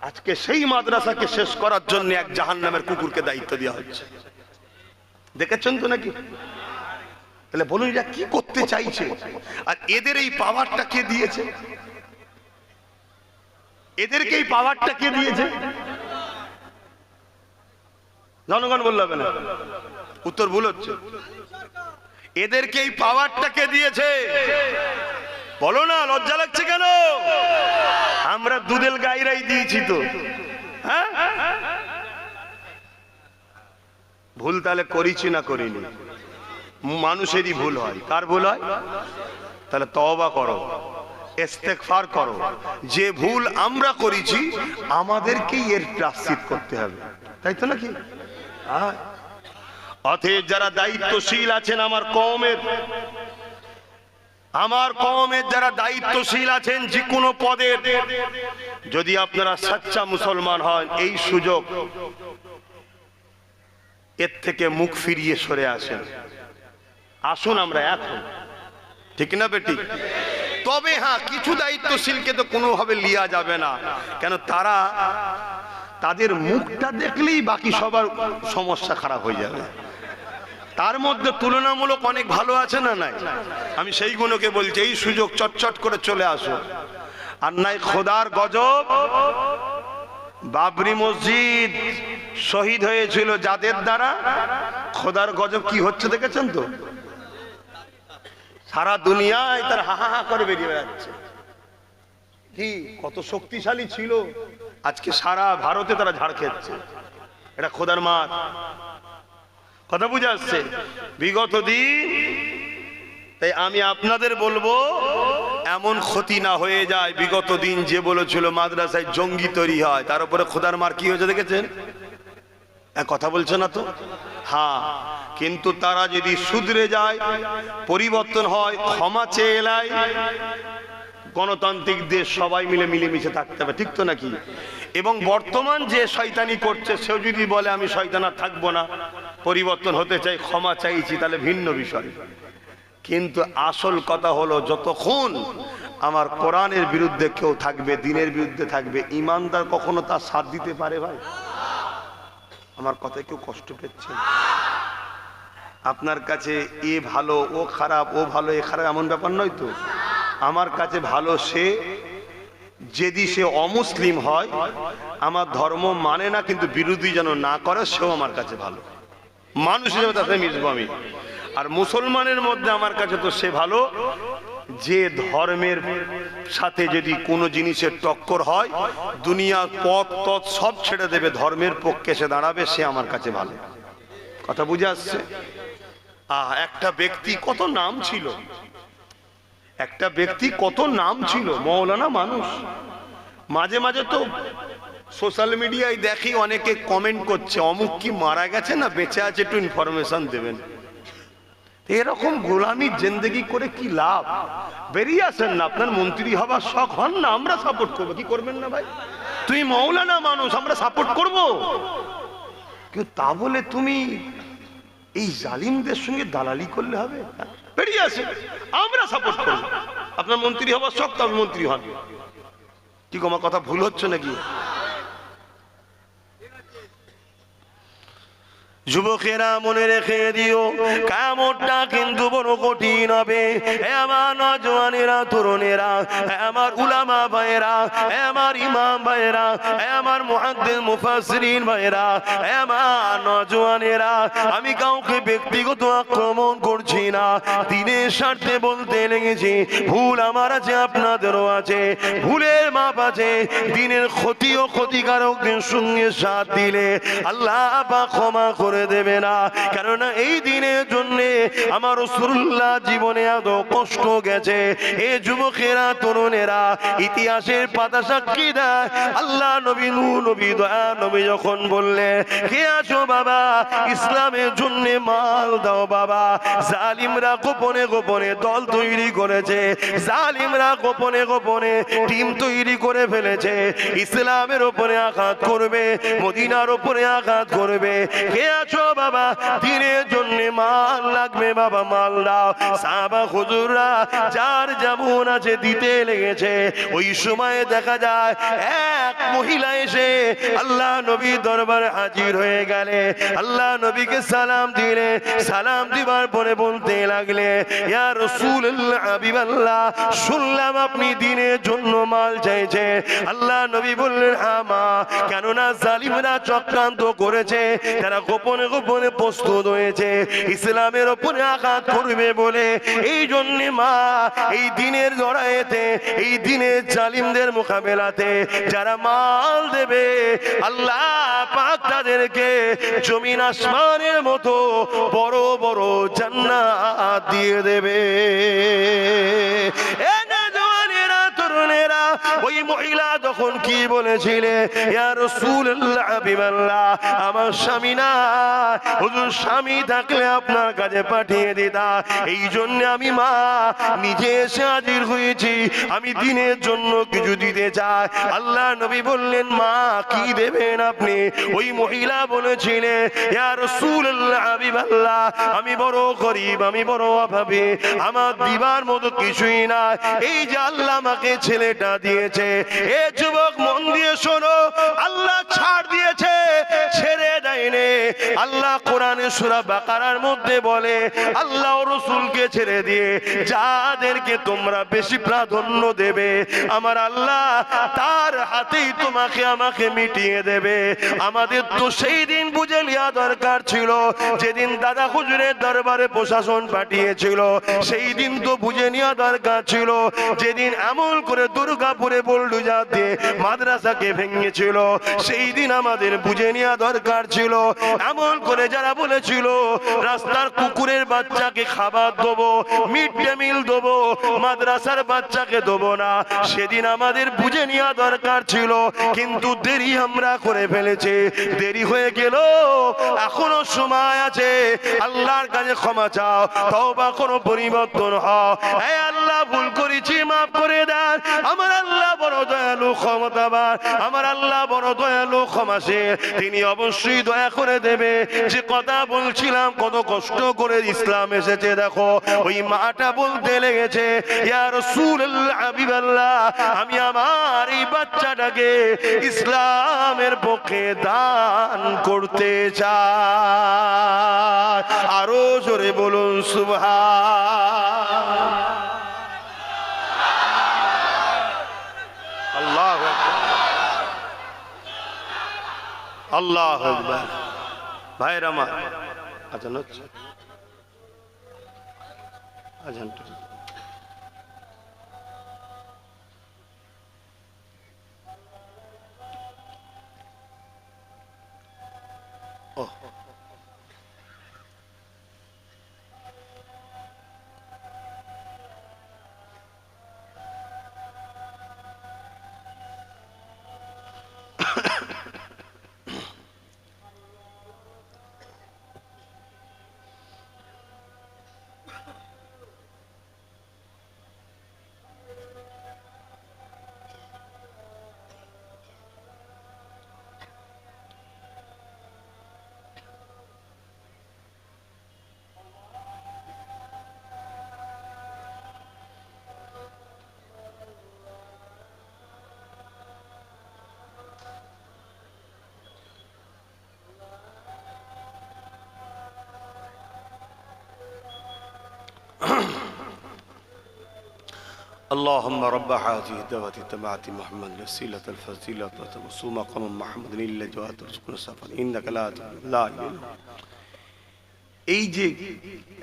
আজকে সেই মাদ্রাসাকে শেষ করার জন্য এক জাহান্নামের কুকুরকে দায়িত্ব দেওয়া হচ্ছে। দেখেছেন তো নাকি? তাহলে বলুন এরা কি করতে চাইছে? আর এদের এই পাওয়ারটা কে দিয়েছে? এদেরকে এই পাওয়ারটা কে দিয়েছে? জনগণ বললে হবে না, উত্তর ভুল হচ্ছে। এদেরকে এই পাওয়ারটা কে দিয়েছে? বলো না, লজ্জা লাগছে কেন? আমরা দুধেল গাইরাই দিয়েছি তো। হ্যাঁ, ভুল তাহলে করিছি না করিনি? মানুষেরই ভুল হয়। কার ভুল হয়? তাহলে তওবা করো, ইস্তেগফার করো। যে ভুল আমরা করেছি আমাদেরকেই এর প্রায়শ্চিত্ত করতে হবে, তাই তো নাকি? অতএব যারা দায়িত্বশীল আছেন আমার কওমের যারা দায়িত্বশীল আছেন যে কোনো পদের, যদি আপনারা সচ্চা মুসলমান হন, এই সুযোগ এর থেকে মুখ ফিরিয়ে সরে আসেন। আসুন আমরা এখন, ঠিক না বেটি? তবে হ্যাঁ, কিছু দায়িত্বশীলকে তো কোনোভাবে লিয়া যাবে না, কেন তারা তাদের মুখটা দেখলেই বাকি সবার সমস্যা খারাপ হয়ে যাবে। তার মধ্যে তুলনামূলক অনেক ভালো আছে না নাই? আমি সেইগুলোকে বলছি এই সুযোগ চটচট করে চলে আসো। আর নাই খোদার গজব, বাবরি মসজিদ শহীদ হয়েছিল যাদের দ্বারা, খোদার গজব কি হচ্ছে দেখেছেন তো? সারা দুনিয়ায় তার হাহা করে বেরিয়ে বেড়াচ্ছে। কি কত শক্তিশালী ছিল, আজকে সারা ভারতে তারা ঝাড় খেচ্ছে। এটা খোদার মার কথা বুঝে আসছে বিগত দিন। তাই আমি আপনাদের বলবো এমন ক্ষতি না হয়ে যায়। বিগত দিন যে বলেছিল মাদ্রাসায় জঙ্গি তৈরি হয়, তার উপরে খোদার মার কি হয়েছে দেখেছেন? কথা বলছে না তো? হ্যাঁ, কিন্তু তারা যদি শুধরে যায়, পরিবর্তন হয়, ক্ষমা চেয়ে এলাই, গণতান্ত্রিক দেশ সবাই মিলে মিলেমিশে থাকতে হবে, ঠিক তো নাকি? এবং বর্তমান যে শয়তানি করছে সেও যদি বলে আমি শয়তান আর থাকবো না, পরিবর্তন হতে চাই, ক্ষমা চাইছি, তাহলে ভিন্ন বিষয়। কিন্তু আসল কথা হলো যতক্ষণ আমার কোরআনের বিরুদ্ধে কেউ থাকবে, দ্বীনের বিরুদ্ধে থাকবে, ইমানদার কখনো তার সাথ দিতে পারে? ভাই আমার কথায় কেউ কষ্ট পেয়েছে? আপনার কাছে এ ভালো ও খারাপ, ও ভালো এ খারাপ এমন ব্যাপার নয় তো। আমার কাছে ভালো সে যদি সে অমুসলিম হয়, আমার ধর্ম মানে না কিন্তু বিরোধী যেন না করে, সেও আমার কাছে ভালো মানুষ হিসেবে, তাতে মিশবো আমি। আর মুসলমানের মধ্যে আমার কাছে তো সে ভালো যে ধর্মের সাথে যদি কোনো জিনিসের টক্কর হয়, দুনিয়ার পথ তৎ সব ছেড়ে দেবে, ধর্মের পক্ষে সে দাঁড়াবে, সে আমার কাছে ভালো। কথা বুঝে আসছে? একটা ব্যক্তি কত নাম ছিল, একটা ব্যক্তি কত নাম ছিল, মৌলানা মানুষ। মাঝে মাঝে তো সোশ্যাল মিডিয়ায় দেখি অনেকে কমেন্ট করছে, অমুক কি মারা গেছে না বেঁচে আছে, একটু ইনফরমেশন দেবেন। এরকম গোলামি জিন্দেগি করে কি লাভ? বেরিয়ে আসেন না, আপনার মন্ত্রী হবার শখ হন না, আমরা সাপোর্ট করবো। কি করবেন না ভাই? তুমি মৌলানা মানুষ, আমরা সাপোর্ট করবো, কিন্তু তা বলে তুমি এই জালিমদের সঙ্গে দালালি করলে হবে? বেরিয়ে আসেন, আমরা সাপোর্ট করবো। আপনার মন্ত্রী হবার শখ, তো আপনি মন্ত্রী হন। কি আমার কথা ভুল হচ্ছে নাকি? যুবকেরা মনে রেখে দিও, কিয়ামতটা কিন্তু বড় কঠিন হবে। হে আমার নওজওয়ানেরা, তরুণেরা, হে আমার উলামা ভাইয়েরা, হে আমার ইমাম ভাইয়েরা, হে আমার মুহাদ্দিস মুফাসসিরিন ভাইয়েরা, হে আমার নওজওয়ানেরা, আমি কাউকে ব্যক্তিগত আক্রমণ করছি না, দিনের স্বার্থে বলতে লেগেছি। ভুল আমার আছে, আপনাদেরও আছে, ভুলের মাপ আছে। দিনের ক্ষতি ও ক্ষতিকারকদের সঙ্গে সাথ দিলে আল্লাহ পাক ক্ষমা করে দেবে না। কেননা এই দিনের জন্য আমার রাসূলুল্লাহ জীবনে এত কষ্ট গেছে। এ যুবকেরা, তরুণেরা, ইতিহাসের পাতা সাক্ষী দেয়, আল্লাহ নবী নূহ নবী, দয়া নবী যখন বললে, কে আছো বাবা, ইসলামের জন্য মাল দাও বাবা। জালিমরা গোপনে গোপনে দল তৈরি করেছে, জালিমরা গোপনে গোপনে টিম তৈরি করে ফেলেছে, ইসলামের উপরে আঘাত করবে, মদিনার উপরে আঘাত করবে। কে আছো বাবা, দিনের জন্য মাল লাগবে বাবা, মাল দাও। সাহাবা হুজুররা যার যেমন আছে দিতে লেগেছে। ওই সময়ে দেখা যায় এক মহিলা এসে আল্লাহ নবীর দরবারে হাজির হয়ে গেলে, আল্লাহ নবীকে সালাম দিলে, সালাম দিবার পরে বলতে লাগলে, ইয়া রাসূলুল্লাহ, হাবিবাল্লাহ, শুনলাম আপনি দিনের জন্য মাল চাইছে। আল্লাহ নবী বললেন, হ্যাঁ মা, কেননা জালিমরা চক্রান্ত করেছে, তারা গোপনে গোপনে প্রস্তুত হয়েছে ইসলামের উপরে আঘাত করবে বলে। এই জন্য মা, এই দিনের লড়াইতে, এই দিনের জালিমদের মোকাবেলাতে যারা মাল দেবে, আল্লাহ পাক তাদেরকে জমিন আসমানের মতো বড় বড় জান্নাত দিয়ে দেবে। ওই মহিলা তখন কি বলেছিলে, ইয়া রাসূলুল্লাহ, হাবিবাল্লাহ, আমার স্বামী না, হুজুর স্বামী থাকলে আপনার কাছে পাঠিয়ে দিতা, এই জন্য আমি মা নিজে এসে হাজির হয়েছি, আমি দিনের জন্য কিছু দিতে চাই। আল্লাহ নবী বললেন, মা কি দেবেন আপনি? ওই মহিলা বলেছিলেন, ইয়া রাসূলুল্লাহ, হাবিবাল্লাহ, আমি বড় গরীব, আমি বড় অভাবী, আমার দিবার মতো কিছুই না, এই যে আল্লাহ আমাকে ছেলেটা দিয়েছে। এ যুবক মন দিয়ে শোনো, আল্লাহ ছাড় দিয়েছে, ছেড়ে দেয়নি। আল্লাহ কোরআনে সূরা বাকারার মধ্যে বলে, আল্লাহ ও রাসূলকে ছেড়ে দিয়ে যাদেরকে তোমরা বেশি প্রাধান্য দেবে, আমার আল্লাহ তার হাতেই তোমাকে আমাকে মিটিয়ে দেবে। আমাদের তো সেই দিন বুঝে নেওয়া দরকার ছিল, যেদিন দাদা হুজুরের দরবারে প্রশাসন পাঠিয়েছিল, সেই দিন তো বুঝে নেওয়া দরকার ছিল, যেদিন আমল করে দুর্গাপুরে বুলডোজার দিয়ে মাদ্রাসাকে ভেঙেছিল, সেই দিন আমাদের বুঝে নেওয়া দরকার ছিল। এমন করে যারা বলেছিল রাস্তার কুকুরের বাচ্চাকে খাবার দেবো, মিড ডে মিল দেবো, মাদ্রাসার বাচ্চাকে দেবো না, সেদিন আমাদের বুঝে নেওয়া দরকার ছিল, কিন্তু দেরি আমরা করে ফেলেছি। দেরি হয়ে গেল, এখনো সময় আছে, আল্লাহর কাছে ক্ষমা চাও, তওবা করো, পরিবর্তন হও। হে আল্লাহ, ভুল করেছি, মাফ করে দেন। আমার আল্লাহ বড় দয়ালু, ক্ষমতাবান, আমার আল্লাহ বড় দয়ালু, ক্ষমাশীল, তিনি অবশ্যই দয়া করে দেবে। যে কথা বলছিলাম, কত কষ্ট করে ইসলাম এসেছে, দেখো ওই মাটা বলতে লেগেছে, ইয়া রাসূলুল্লাহ, হাবিবাল্লাহ, আমি আমার এই বাচ্চাটাকে ইসলামের পক্ষে দান করতে চাই। আরো জোরে বলুন সুবহান। আল্লাহু আকবার, আল্লাহু আকবার। ভাইয়ের আমার, আজান হচ্ছে, আজান اللهم رب هذه الدعوة التامة محمد الوسيلة الفضيلة وتوسل مقام محمد إلا جوات رزقنا سفر إنك لا এই যে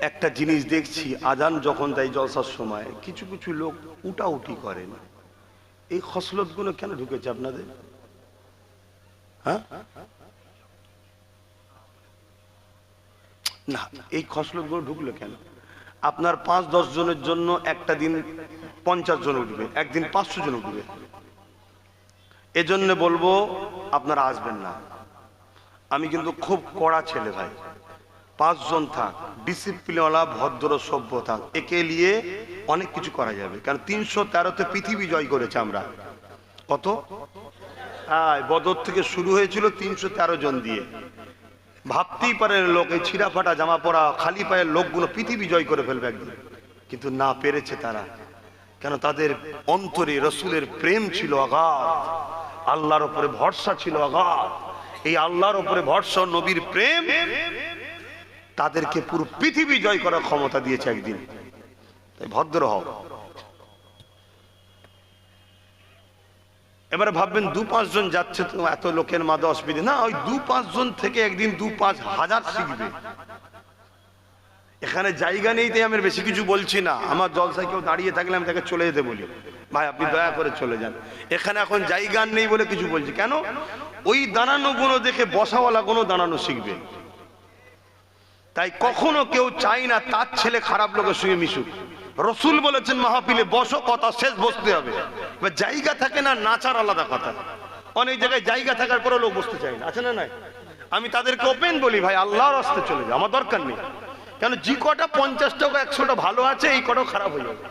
একটা জিনিস দেখছি, আজান যখন দেয় জলসার সময় কিছু কিছু লোক উঠাউঠি করেন, এই খসলতগুলো কেন ঢুকেছে আপনাদের? হ্যাঁ, না, এই খসলতগুলো ঢুকলো কেন? আপনার 5-10 জনের জন্য একটা দিন 50 জন উঠবে, একদিন 500 জন উঠবে। এজন্য বলবো আপনারা আসবেন না। আমি কিন্তু খুব কড়া ছেলে ভাই, 5 জন থাক, ডিসিপ্লিনওয়ালা ভদ্র সভ্য থাক, একে নিয়ে অনেক কিছু করা যাবে। কারণ 313তে পৃথিবী জয় করেছে আমরা। কত? বদর থেকে শুরু হয়েছিল 313 জন দিয়ে। ভাবতেই পারে লোক এই ছিঁড়া ফাটা জামা পরা খালি পায়ের লোকগুলো পৃথিবী জয় করে ফেলবে একদিন, কিন্তু না পেরেছে তারা। কেন? তাদের অন্তরে রসুলের প্রেম ছিল অগাধ, আল্লাহর উপরে ভরসা ছিল অগাধ। এই আল্লাহর উপরে ভরসা, নবীর প্রেম তাদেরকে পুরো পৃথিবী জয় করার ক্ষমতা দিয়েছে একদিন। তাই ভদ্র হও। এবারে ভাববেন 2-5 জন যাচ্ছে তো এত লোকের মাঝে অসুবিধা না, ওই 2-5 জন থেকে একদিন 2-5 হাজার শিখবে। এখানে জায়গা নেই তাই আমি বেশি কিছু বলছি না। আমার জলসায় কেউ দাঁড়িয়ে থাকলে আমি তাকে চলে যেতে বলি, ভাই আপনি দয়া করে চলে যান, এখানে এখন জায়গা নেই বলে কিছু বলছি। কেন? ওই দাঁড়ানো গুলো দেখে বসাওয়ালা গুলো দাঁড়ানো শিখবে। তাই কখনো কেউ চাই না তার ছেলে খারাপ লোকের সঙ্গে মিশুক। রসুল বলেছেন মাহফিলে বসো, কথা শেষ, বসতে হবে। জায়গা থাকে না, নাচার আলাদা কথা। অনেক জায়গায় জায়গা থাকার পরেও লোক বসতে চায় না, আছে না নাই? আমি তাদেরকে ওপেন বলি, ভাই আল্লাহর রাস্তায় চলে যাও, আমার দরকার নেই। কেন? যে কটা 50টা 100টা ভালো আছে, এই কটাও খারাপ হয়ে যাবে।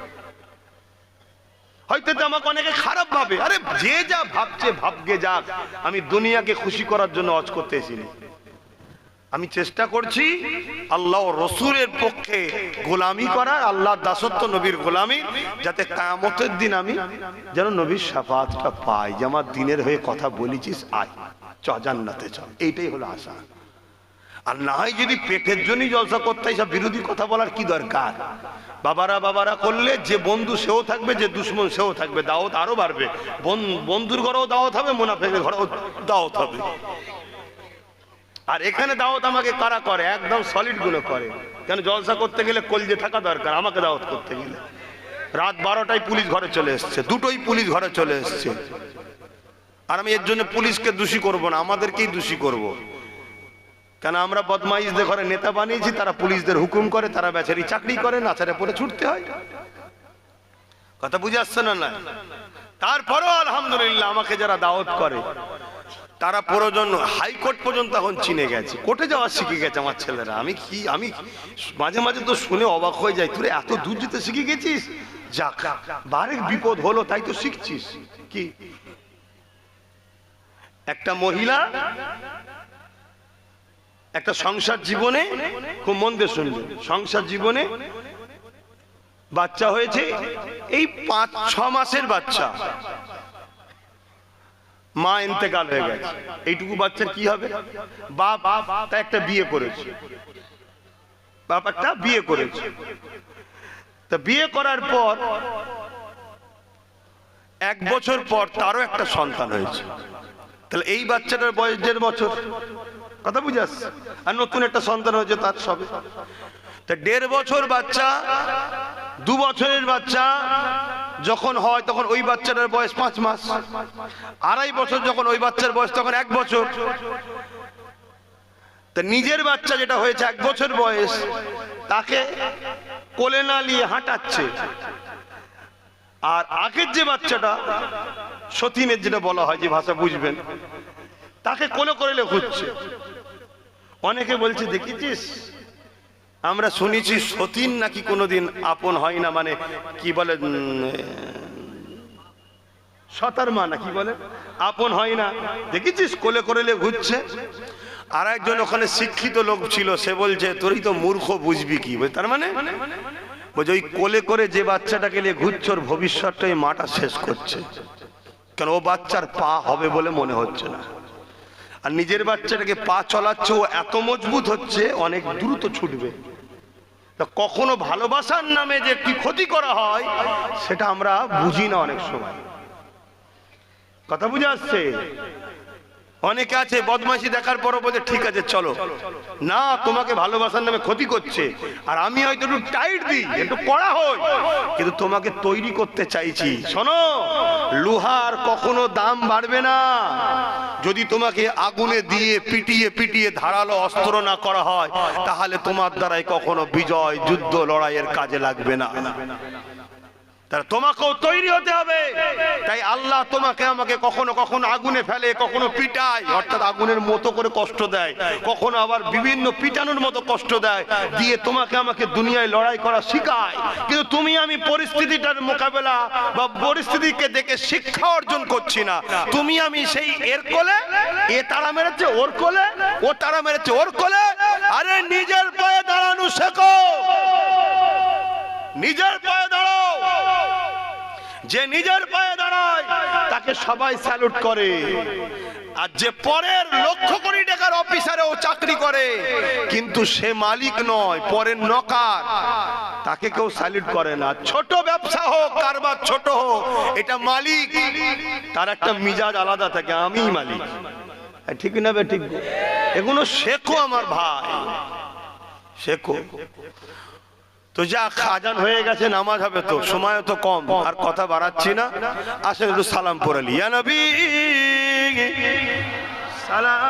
হয়তো আমাকে অনেকে খারাপ ভাবে, আরে যে যা ভাবছে ভাবগে যাক, আমি দুনিয়াকে খুশি করার জন্য ওয়াজ করতে এসিনি। আমি চেষ্টা করছি আল্লাহ রসুলের পক্ষে গোলামি করার, আল্লাহ দাসত্ব, নবীর গোলামি, যাতে কিয়ামতের দিন আমি যেন নবীর শাফাআতটা পাই, যে আমার দিনের হয়ে কথা বলেছিস, আয় চ জান্নাতে চ। এইটাই হলো আশা। আর না হয় যদি পেটের জন্যই জলসা করতে হয়, সব বিরোধী কথা বলার কি দরকার? বাবারা করলে যে বন্ধু সেও থাকবে, যে দুশ্মন সেও থাকবে, দাওয়াত আরো বাড়বে। বন্ধুর ঘরেও দাওয়াত হবে, মুনাফিকের ঘরেও দাওয়াত হবে। আর এখানে দাওয়াত আমাকে কারা করে? একদম সলিড গুলো করে। কেন? জলসা করতে গেলে কলজে থাকা দরকার। আমাকে দাওয়াত করতে গেলে রাত 12টায় পুলিশ ঘরে চলে এসছে, 2টোই পুলিশ ঘরে চলে এসছে। আর আমি এর জন্য পুলিশকে দোষী করব না, আমাদেরকেই দোষী করব। কেন? আমরা বদমাইশদের ঘরে নেতা বানিয়েছি, তারা পুলিশদের হুকুম করে, তারা বেচারি চাকরি করে, নাচারে পরে ছুটতে হয়। কথা বুঝে আসছে না? না, তারপরেও আলহামদুলিল্লাহ আমাকে যারা দাওয়াত করে তারা প্রয়োজন হাইকোর্ট পর্যন্ত এখন চিনে গেছে, কোর্টে যাওয়া শিখে গেছে আমার ছেলেরা। আমি মাঝে মাঝে তো শুনে অবাক হয়ে যাই, তুই এত দূর যেতে শিখে গেছিস? যাক, বারেক বিপদ হলো তাই তো শিখছিস। কি একটা মহিলা একটা সংসার জীবনে, খুব মন দিয়ে শুনবে, সংসার জীবনে বাচ্চা হয়েছে, এই 5-6 মাসের বাচ্চা, মা ইন্তেকাল হয়ে গেছে। এইটুকু বাচ্চার কি হবে? বাপ তা একটা বিয়ে করেছে, বাপ একটা বিয়ে করেছে। তা বিয়ে করার পর 1 বছর পর তারও একটা সন্তান হয়েছে। তাহলে এই বাচ্চাটার বয়স 1.5 বছর। কথা বুঝে আসছে? আর নতুন একটা সন্তান হয়েছে তার সবে। তা 1.5 বছর বাচ্চা, 2 বছরের বাচ্চা যখন হয় তখন ওই বাচ্চাটার বয়স 5 মাস। 2.5 বছর যখন ওই বাচ্চার বয়স তখন 1 বছর। তা নিজের বাচ্চা যেটা হয়েছে 1 বছর বয়স, তাকে কোলে না নিয়ে হাঁটাচ্ছে। আর আগের যে বাচ্চাটা, সতীনের যেটা বলা হয়, যে ভাষা বুঝবেন, তাকে কোলে করে ঘুরছে। অনেকে বলছে দেখেছিস, আমরা শুনেছি সতীন নাকি কোনোদিন আপন হয় না, মানে কি বলে, সতার মা না কি বলে, আপন হয় না। দেখেছিস কোলে করে ঘুরছে। আর একজন ওখানে শিক্ষিত লোক ছিল, সে বলছে তোরই তো মূর্খ, বুঝবি কি? তার মানে বলছে ওই কোলে করে যে বাচ্চাটাকে নিয়ে ঘুরছে, ওর ভবিষ্যৎটা এই মাটা শেষ করছে। কেন? ও বাচ্চার পা হবে বলে মনে হচ্ছে না। আর নিজের বাচ্চাটাকে পা চলাচ্ছে, ও এত মজবুত হচ্ছে, অনেক দ্রুত ছুটবে। তা কখনো ভালোবাসার নামে যে কি ক্ষতি করা হয় সেটা আমরা বুঝি না অনেক সময়। কথা বুঝে আসছে? অনেকে আছে বদমাইশি দেখার পরও বলছে ঠিক আছে চলো, না তোমাকে ভালোবাসার নামে ক্ষতি করছে, আর আমি হয়তো একটু টাইট দিই, একটু কড়া হই, কিন্তু তোমাকে তৈরি করতে চাইছি। শোনো, লোহার কখনো দাম বাড়বে না যদি তোমাকে আগুনে দিয়ে পিটিয়ে পিটিয়ে ধারালো অস্ত্র না করা হয়, তাহলে তোমার দ্বারাই কখনো বিজয় যুদ্ধ লড়াইয়ের কাজে লাগবে না। তোমাকেও তৈরি হতে হবে। তাই আল্লাহ তোমাকে আমাকে কখনো কখনো আগুনে ফেলে, কখনো পিটায়, অর্থাৎ আগুনের মতো করে কষ্ট দেয়, কখনো আবার বিভিন্ন পিটানোর মতো কষ্ট দেয়, দিয়ে তোমাকে আমাকে দুনিয়ায় লড়াই করা শেখায়। কিন্তু তুমি আমি পরিস্থিতিটার মোকাবেলা বা পরিস্থিতিকে দেখে শিক্ষা অর্জন করছি না। তুমি আমি সেই এর কোলে, এ তারা মেরেছে ওর কোলে, ও তারা মেরেছে ওর কোলে। আরে নিজের পায়ে দাঁড়ানো শেখো, নিজের পায়ে দাঁড়াও। যে নিজের পায়ে দাঁড়ায় তাকে সবাই স্যালুট করে, আর যে পরের লক্ষ কোটি টাকার অফিসারেও চাকরি করে কিন্তু সে মালিক নয়, পরের নকার, তাকে কেউ স্যালুট করে না। ছোট ব্যবসা হোক, কারবার ছোট হোক, এটা মালিক, তার একটা মিজাজ আলাদা থাকে, আমিই মালিক। ঠিক না বে? ঠিক। এগুলো শেখো আমার ভাই, শেখো। তো যা খাজান হয়ে গেছে, নামাজ হবে তো, সময় তো কম, আর কথা বাড়াচ্ছি না। আসেন একটু সালাম পড়ে নি। ইয়া নবী সালাম।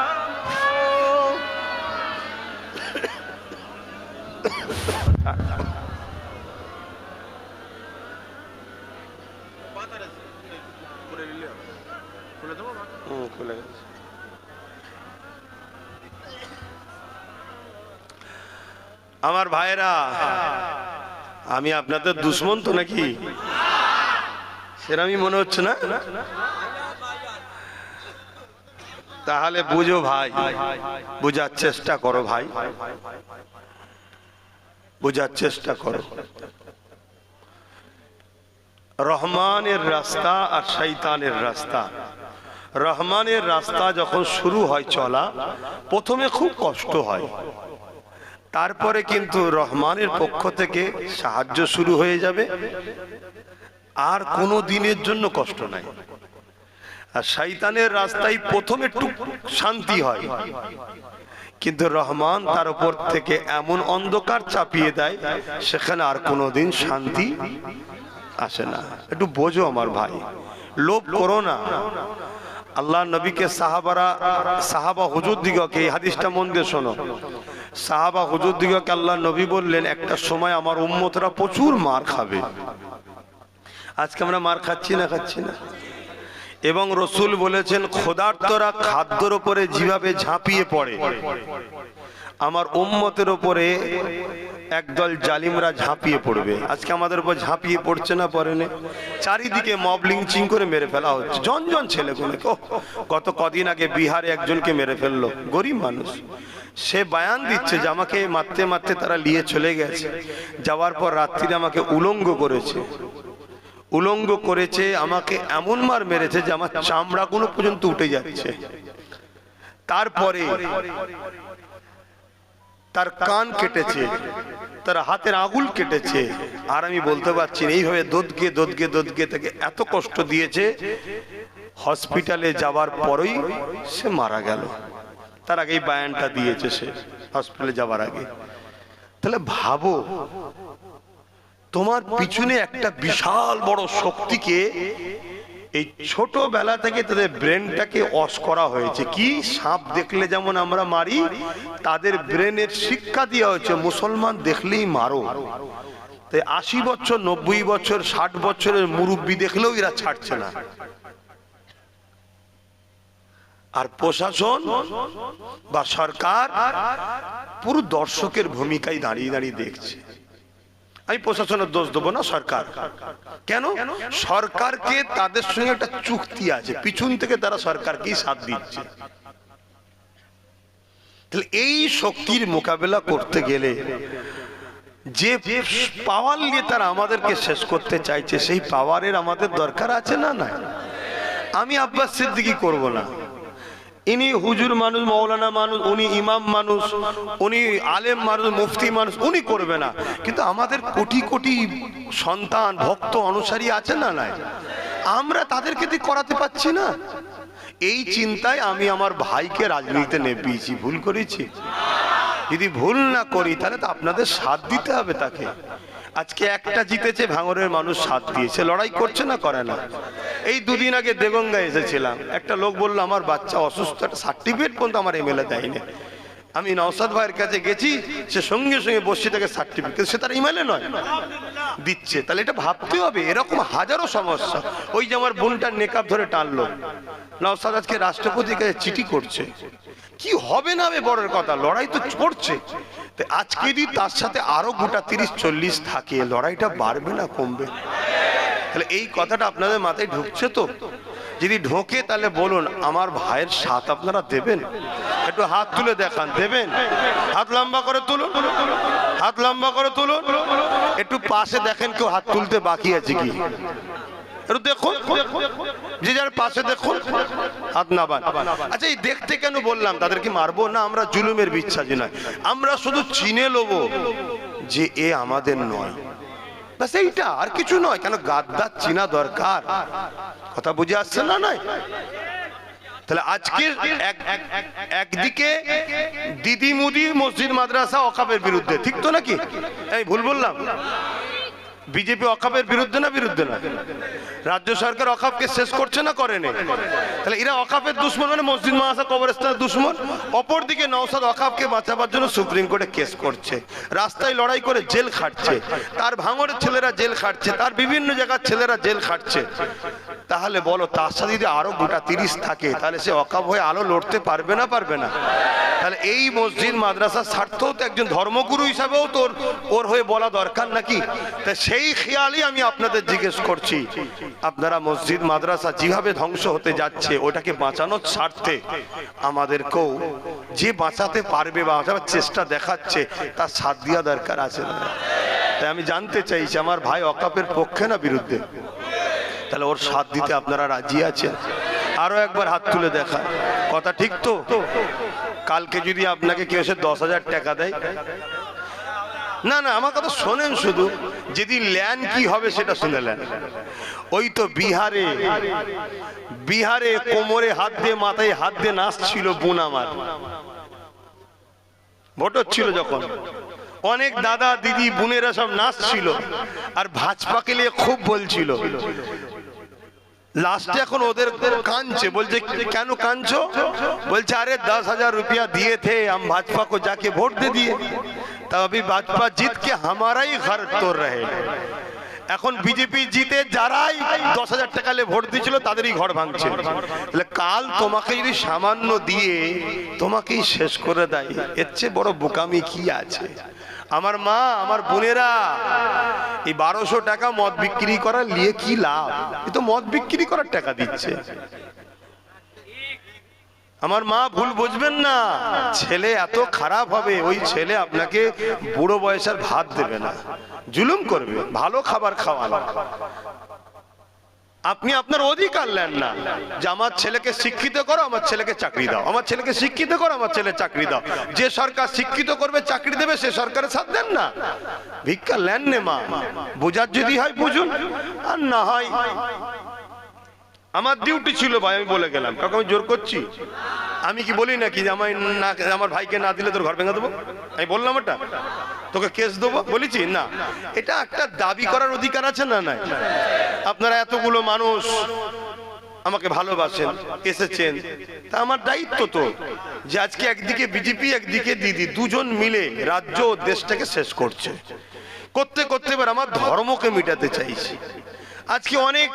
খুলে গেছে। আমার ভাইরা, আমি আপনাদের দুশ্মন তো নাকি? সেরকমই মনে হচ্ছে না? তাহলে বুঝো ভাই, বুঝার চেষ্টা করো ভাই, বুঝার চেষ্টা করো। রহমানের রাস্তা আর শয়তানের রাস্তা। রহমানের রাস্তা যখন শুরু হয় চলা, প্রথমে খুব কষ্ট হয়, তারপরে কিন্তু রহমানের পক্ষ থেকে সাহায্য শুরু হয়ে যাবে, আর কোনো দিনের জন্য কষ্ট নাই। আর শয়তানের রাস্তায় প্রথমে একটু শান্তি হয়, কিন্তু রহমান তার উপর থেকে এমন অন্ধকার চাপিয়ে দেয়, সেখানে আর কোনোদিন শান্তি আসে না। একটু বোঝো আমার ভাই, লোভ করো না। আল্লাহ নবীকে সাহাবা হুজুর দিগকে, এই হাদিসটা মন দিয়ে শোনো, সাহাবা হুজুর দিগকে আল্লাহ নবী বললেন, একটা সময় আমার উম্মতরা প্রচুর মার খাবে। আজকে আমরা মার খাচ্ছি না? খাচ্ছি না। এবং রসুল বলেছেন, ক্ষুধার্তরা খাদ্যের উপরে যেভাবে ঝাঁপিয়ে পড়ে, আমার উম্মতের উপরে একদল জালিমরা ঝাঁপিয়ে পড়বে। আজকে আমাদের উপর ঝাঁপিয়ে পড়ছে না? পড়ে না? চারিদিকে মব লিঞ্চিং করে মেরে ফেলা হচ্ছে, জন ছেলেগুলোকে। গত কদিন আগে বিহারে একজনকে মেরে ফেললো, গরিব মানুষ। সে বয়ান দিচ্ছে যে আমাকে মারতে মারতে তারা নিয়ে চলে গেছে, যাওয়ার পর রাত্রিরে আমাকে উলঙ্গ করেছে, উলঙ্গ করেছে, আমাকে এমন মার মেরেছে যে আমার চামড়াগুলো পর্যন্ত উঠে যাচ্ছে। তারপরে তার কান কেটেছে, তার হাতের আঙুল কেটেছে, আর আমি বলতে পারছি না। এইভাবে দোদকে দোদকে দোদকে তাকে এত কষ্ট দিয়েছে, হসপিটালে যাওয়ার পরেই সে মারা গেল। তার আগেই বয়ানটা দিয়েছে সে হসপিটালে যাওয়ার আগে। তাহলে ভাবো, তোমার পিছনে একটা বিশাল বড় শক্তিকে এই ছোটবেলা থেকে তাদের ব্রেনটাকে ওয়াশ করা হয়েছে। কি? সাপ দেখলে যেমন আমরা মারি, তাদের ব্রেনের শিক্ষা দেওয়া হয়েছে মুসলমান দেখলেই মারো। তাই 80 বছর 90 বছর 60 বছরের মুরব্বী দেখলেও এরা ছাড়ছে না। আর প্রশাসন বা সরকার পুরো দর্শকের ভূমিকায় দাঁড়িয়ে দাঁড়িয়ে দেখছে। আমি প্রশাসনের দোষ দেবো না, সরকার। কেন? সরকারকে তাদের সঙ্গে একটা চুক্তি আছে, পিছন থেকে তারা সরকারকেই সাথ দিচ্ছে। তাহলে এই শক্তির মোকাবেলা করতে গেলে যে পাওয়ার নিয়ে তারা আমাদেরকে শেষ করতে চাইছে, সেই পাওয়ারের আমাদের দরকার আছে না? না। আমি আব্বাস সিদ্দিকী করব না, ইনি হুজুর মানুষ, মৌলানা মানুষ, উনি ইমাম মানুষ, উনি আলেম মানুষ, মুফতি মানুষ, উনি করবে না। কিন্তু আমাদের কোটি কোটি সন্তান ভক্ত অনুসারী আছে না নাই, আমরা তাদেরকে দিয়ে করাতে পারছি না। এই চিন্তায় আমি আমার ভাইকে রাজনীতিতে নেপিয়েছি। ভুল করেছি? যদি ভুল না করি তাহলে তো আপনাদের সাথ দিতে হবে তাকে। আজকে একটা জিতেছে, ভাঙরের মানুষ সাথ দিয়েছে, লড়াই করছে না, করে না। এই দুদিন আগে দেগঙ্গা এসেছিলাম, একটা লোক বললো আমার বাচ্চা অসুস্থ, একটা সার্টিফিকেট পর্যন্ত আমার এমএলএ দেয়নি। আমি নওশাদ ভাইয়ের কাছে গেছি, সে সঙ্গে সঙ্গে বসে থেকে সার্টিফিকেট, সে তার এমএলএ নয়, দিচ্ছে। তাহলে এটা ভাবতে হবে, এরকম হাজারো সমস্যা। ওই যে আমার বোনটার নেকাব ধরে টানলো, নওশাদ আজকে রাষ্ট্রপতির কাছে চিঠি করছে। কি হবে না হবে বড়ের কথা, লড়াই তো করছে। আজকে যদি তার সাথে আরো গোটা 30-40 থাকে, লড়াইটা বাড়বে না কমবে? তাহলে এই কথাটা আপনাদের মাথায় ঢুকছে তো? যদি ঢোকে তাহলে বলুন আমার ভাইয়ের সাথ আপনারা দেবেন? একটু হাত তুলে দেখান, দেবেন? হাত লম্বা করে তুলুন, হাত লম্বা করে তুলুন। একটু পাশে দেখেন কেউ হাত তুলতে বাকি আছে কি, একটু দেখুন, যে যার পাশে দেখুন, হাত নাবান। আচ্ছা, এই দেখতে কেন বললাম? তাদেরকে মারবো না, আমরা জুলুমের বিশ্বাসী নয়, আমরা শুধু চিনে নেবো যে এ আমাদের নয়, ব্যাস এইটা, আর কিছু নয়। কেন গাদ্দার চিনা দরকার, কথা বুঝে আসছে না? নয় তাহলে আজকে একদিকে দিদি মুদি মসজিদ মাদ্রাসা ওয়াকফের বিরুদ্ধে, ঠিক তো নাকি? এই ভুল বললাম? বিজেপি ওয়াকফের বিরুদ্ধে না? বিরুদ্ধে না? রাজ্য সরকার ওয়াকফকে শেষ করছে না, করেনি? তাহলে এরা ওয়াকফের দুশমন, মানে মসজিদ মাদ্রাসা কবরস্থানের দুশমন। অপরদিকে নওশাদ ওয়াকফকে বাঁচাবার জন্য সুপ্রিম কোর্টে কেস করছে, রাস্তায় লড়াই করে জেল খাটছে, তার ভাঙড়ের ছেলেরা জেল খাটছে, তার বিভিন্ন জায়গার ছেলেরা জেল খাটছে। তাহলে বলো, তার সাথে যদি আরো গোটা 30 থাকে, তাহলে সে ওয়াকফ হয়ে আলো লড়তে পারবে না? পারবে না? তাহলে এই মসজিদ মাদ্রাসার স্বার্থও তো একজন ধর্মগুরু হিসাবেও তোর ওর হয়ে বলা দরকার নাকি? তাই সেই খেয়ালই আমি আপনাদের জিজ্ঞেস করছি, আপনারা মসজিদ মাদ্রাসা যেভাবে ধ্বংস হতে যাচ্ছে, ওটাকে বাঁচানোর স্বার্থে আমাদেরকেও যে বাঁচাতে পারবে বা বাঁচাবার চেষ্টা দেখাচ্ছে, তার সাথ দেওয়া দরকার আছে না? তাই আমি জানতে চাইছি, আমার ভাই ওয়াকফের পক্ষে না বিরুদ্ধে? তাহলে ওর সাথ দিতে আপনারা রাজি আছেন? আরো একবার হাত তুলে দেখা, কথা ঠিক তো? কালকে যদি আপনাকে কেউ এসে 10,000 টাকা দেয়, না না আমার কথা শোনেন, শুধু যেদিন ল্যান কি হবে সেটা শুনে নেন। ওই তো বিহারে কোমরে হাত দিয়ে মাথায় হাত দিয়ে নাচছিল বোন আমার, ভোট হচ্ছিল যখন, অনেক দাদা দিদি বোনেরা সব নাচছিল আর ভাজপাকে নিয়ে খুব বলছিল। লাস্টে এখন ওদের কাঁদছে, বলছে কেন কাঁদছো? বলছে আরে 10,000 रुपया दिए थे हम भाजपा को जाके वोट दे दिए, तब अभी भाजपा जीत के हमारा ही घर तोड़ रहे। এখন বিজেপি জিতে যারাই 10,000 টাকা নিয়ে ভোট দিয়েছিল তাদেরই ঘর ভাঙছে। তাহলে কাল তোমাকে যদি সামান্য দিয়ে তোমাকেই শেষ করে দেয়, এর চেয়ে বড় বোকামি কি আছে? আমার মা, আমার বোনেরা, এই 1200 টাকা মদ বিক্রি করার নিয়ে কি লাভ? এ তো মদ বিক্রি করার টাকা দিচ্ছে। আমার মা ভুল বুঝবেন না, ছেলে এত খারাপ হবে, ওই ছেলে আপনাকে বুড়ো বয়সের ভাত দেবে না, জুলুম করবে, ভালো খাবার খাওয়ানো। আপনি আপনার অধিকার নেন না যে আমার ছেলেকে শিক্ষিত করো, আমার ছেলেকে চাকরি দাও, আমার ছেলেকে শিক্ষিত করো, আমার ছেলে চাকরি দাও। যে সরকার শিক্ষিত করবে, চাকরি দেবে, সে সরকারের সাথ দেন না, ভিক্ষা নেন নে মা। বোঝার যদি হয় বুঝুন, আর না হয় আমার ডিউটি ছিল ভাই, আমি বলে গেলাম। কাউকে আমি জোর করছি? আমি কি বলি নাকি যে আমার ভাইকে না দিলে তোর ঘর ভেঙে দেবো? আমি বললাম এটা? তোকে কেস দেবো বলেছি? না, এটা একটা দাবি করার অধিকার আছে না? নাই? আপনারা এতগুলো মানুষ আমাকে ভালোবাসেন, এসেছেন, তা আমার দায়িত্ব তো যে আজকে একদিকে বিজেপি একদিকে দিদি, দুজন মিলে রাজ্য ও দেশটাকে শেষ করছে। করতে করতে এবার আমার ধর্মকে মিটাতে চাইছি। আজকে অনেক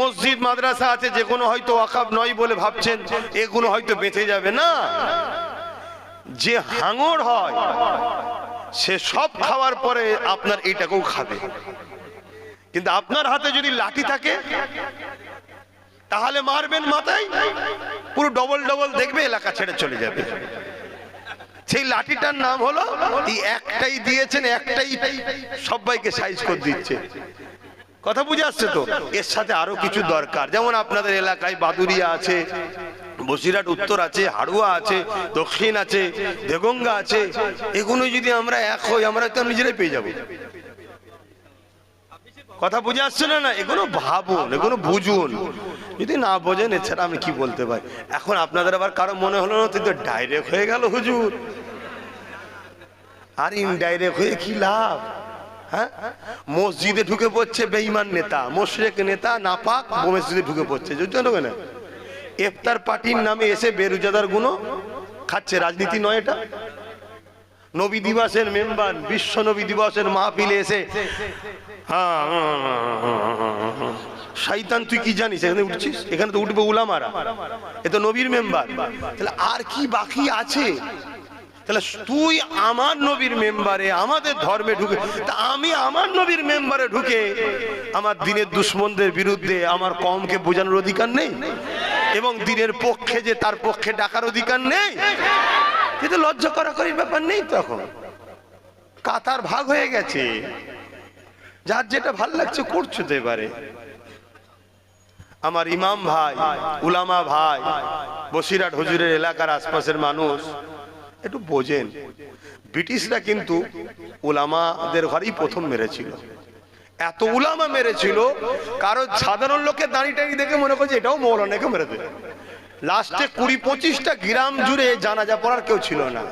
মসজিদ মাদ্রাসা আছে যেগুলো হয়তো ওয়াকফ নয় বলে ভাবছেন এগুলো হয়তো বেঁচে যাবে না। যে হাঙর হয় সে সব খাওয়ার পরে আপনার এইটাকেও খাবে, কিন্তু আপনার হাতে যদি লাঠি থাকে তাহলে মারবেন মাথায়, পুরো ডবল ডবল দেখবে, এলাকা ছেড়ে চলে যাবে। সেই লাঠিটার নাম হলো এই একটাই দিয়েছেন, একটাই সবাইকে সাইজ করে দিচ্ছে। কথা বুঝে আসছে তো? এর সাথে আরো কিছু দরকার, যেমন আপনাদের এলাকায় বাদুরিয়া আছে, বসিরহাট উত্তর আছে, হাড়ুয়া আছে, দক্ষিণ আছে, দেগঙ্গা আছে। এগুলো যদি আমরা এক হই, আমরা তো নিজেরাই পেয়ে যাব। কথা বুঝে আসছে না? এগুলো ভাবুন, এগুলো বুঝুন। যদি না বোঝেন, এছাড়া আমি কি বলতে পারি। এখন আপনাদের আবার কারো মনে হলো না তুই তো ডাইরেক্ট হয়ে গেল হুজুর। আর ইনডাইরেক্ট হয়ে কি লাভ? হ্যাঁ, মসজিদে ঢুকে পড়ছে বেঈমান নেতা, মুশরিক নেতা, নাপাক, মসজিদে ঢুকে পড়ছে। বুঝছেন না? ইফতার পার্টির নামে এসে বেরোজাদার গুলো খাচ্ছে। রাজনীতি নয় এটা। নবী দিবসের মেম্বার, বিশ্ব নবী দিবসের মাহফিলে এসে শয়তান তুই কি জানিস এখানে উঠছিস? এখানে তো উঠবে উলামারা, এ তো নবীর মেম্বার। তাহলে আর কি বাকি আছে? তাহলে তুই আমার নবীর মেম্বারে, আমাদের ধর্মে ঢুকে, তা আমি আমার নবীর মেম্বারে ঢুকে আমার দিনের দুশ্মনদের বিরুদ্ধে আমার কওমকে বোঝানোর অধিকার নেই? এবং দিনের পক্ষে যে তার পক্ষে ডাকার অধিকার নেই? কিন্তু লজ্জা করার ব্যাপার নেই। তখন কাতার ভাগ হয়ে গেছে, যার যেটা ভাল লাগছে করছে তো। এবারে আমার ইমাম ভাই, উলামা ভাই, বসিরহাট হুজুরের এলাকার আশপাশের মানুষ একটু বোঝেন, ব্রিটিশরা কিন্তু উলামাদের ঘরেই প্রথম মেরেছিল। এত উলামা মেরেছিল, কারো সাধারণ লোকের দাঁড়ি টাড়ি দেখে মনে করছে এটাও মৌলানাকে মেরে দেবে। লাস্টে 20-25টা গ্রাম জুড়ে জানাজা পড়ার কেউ ছিল না।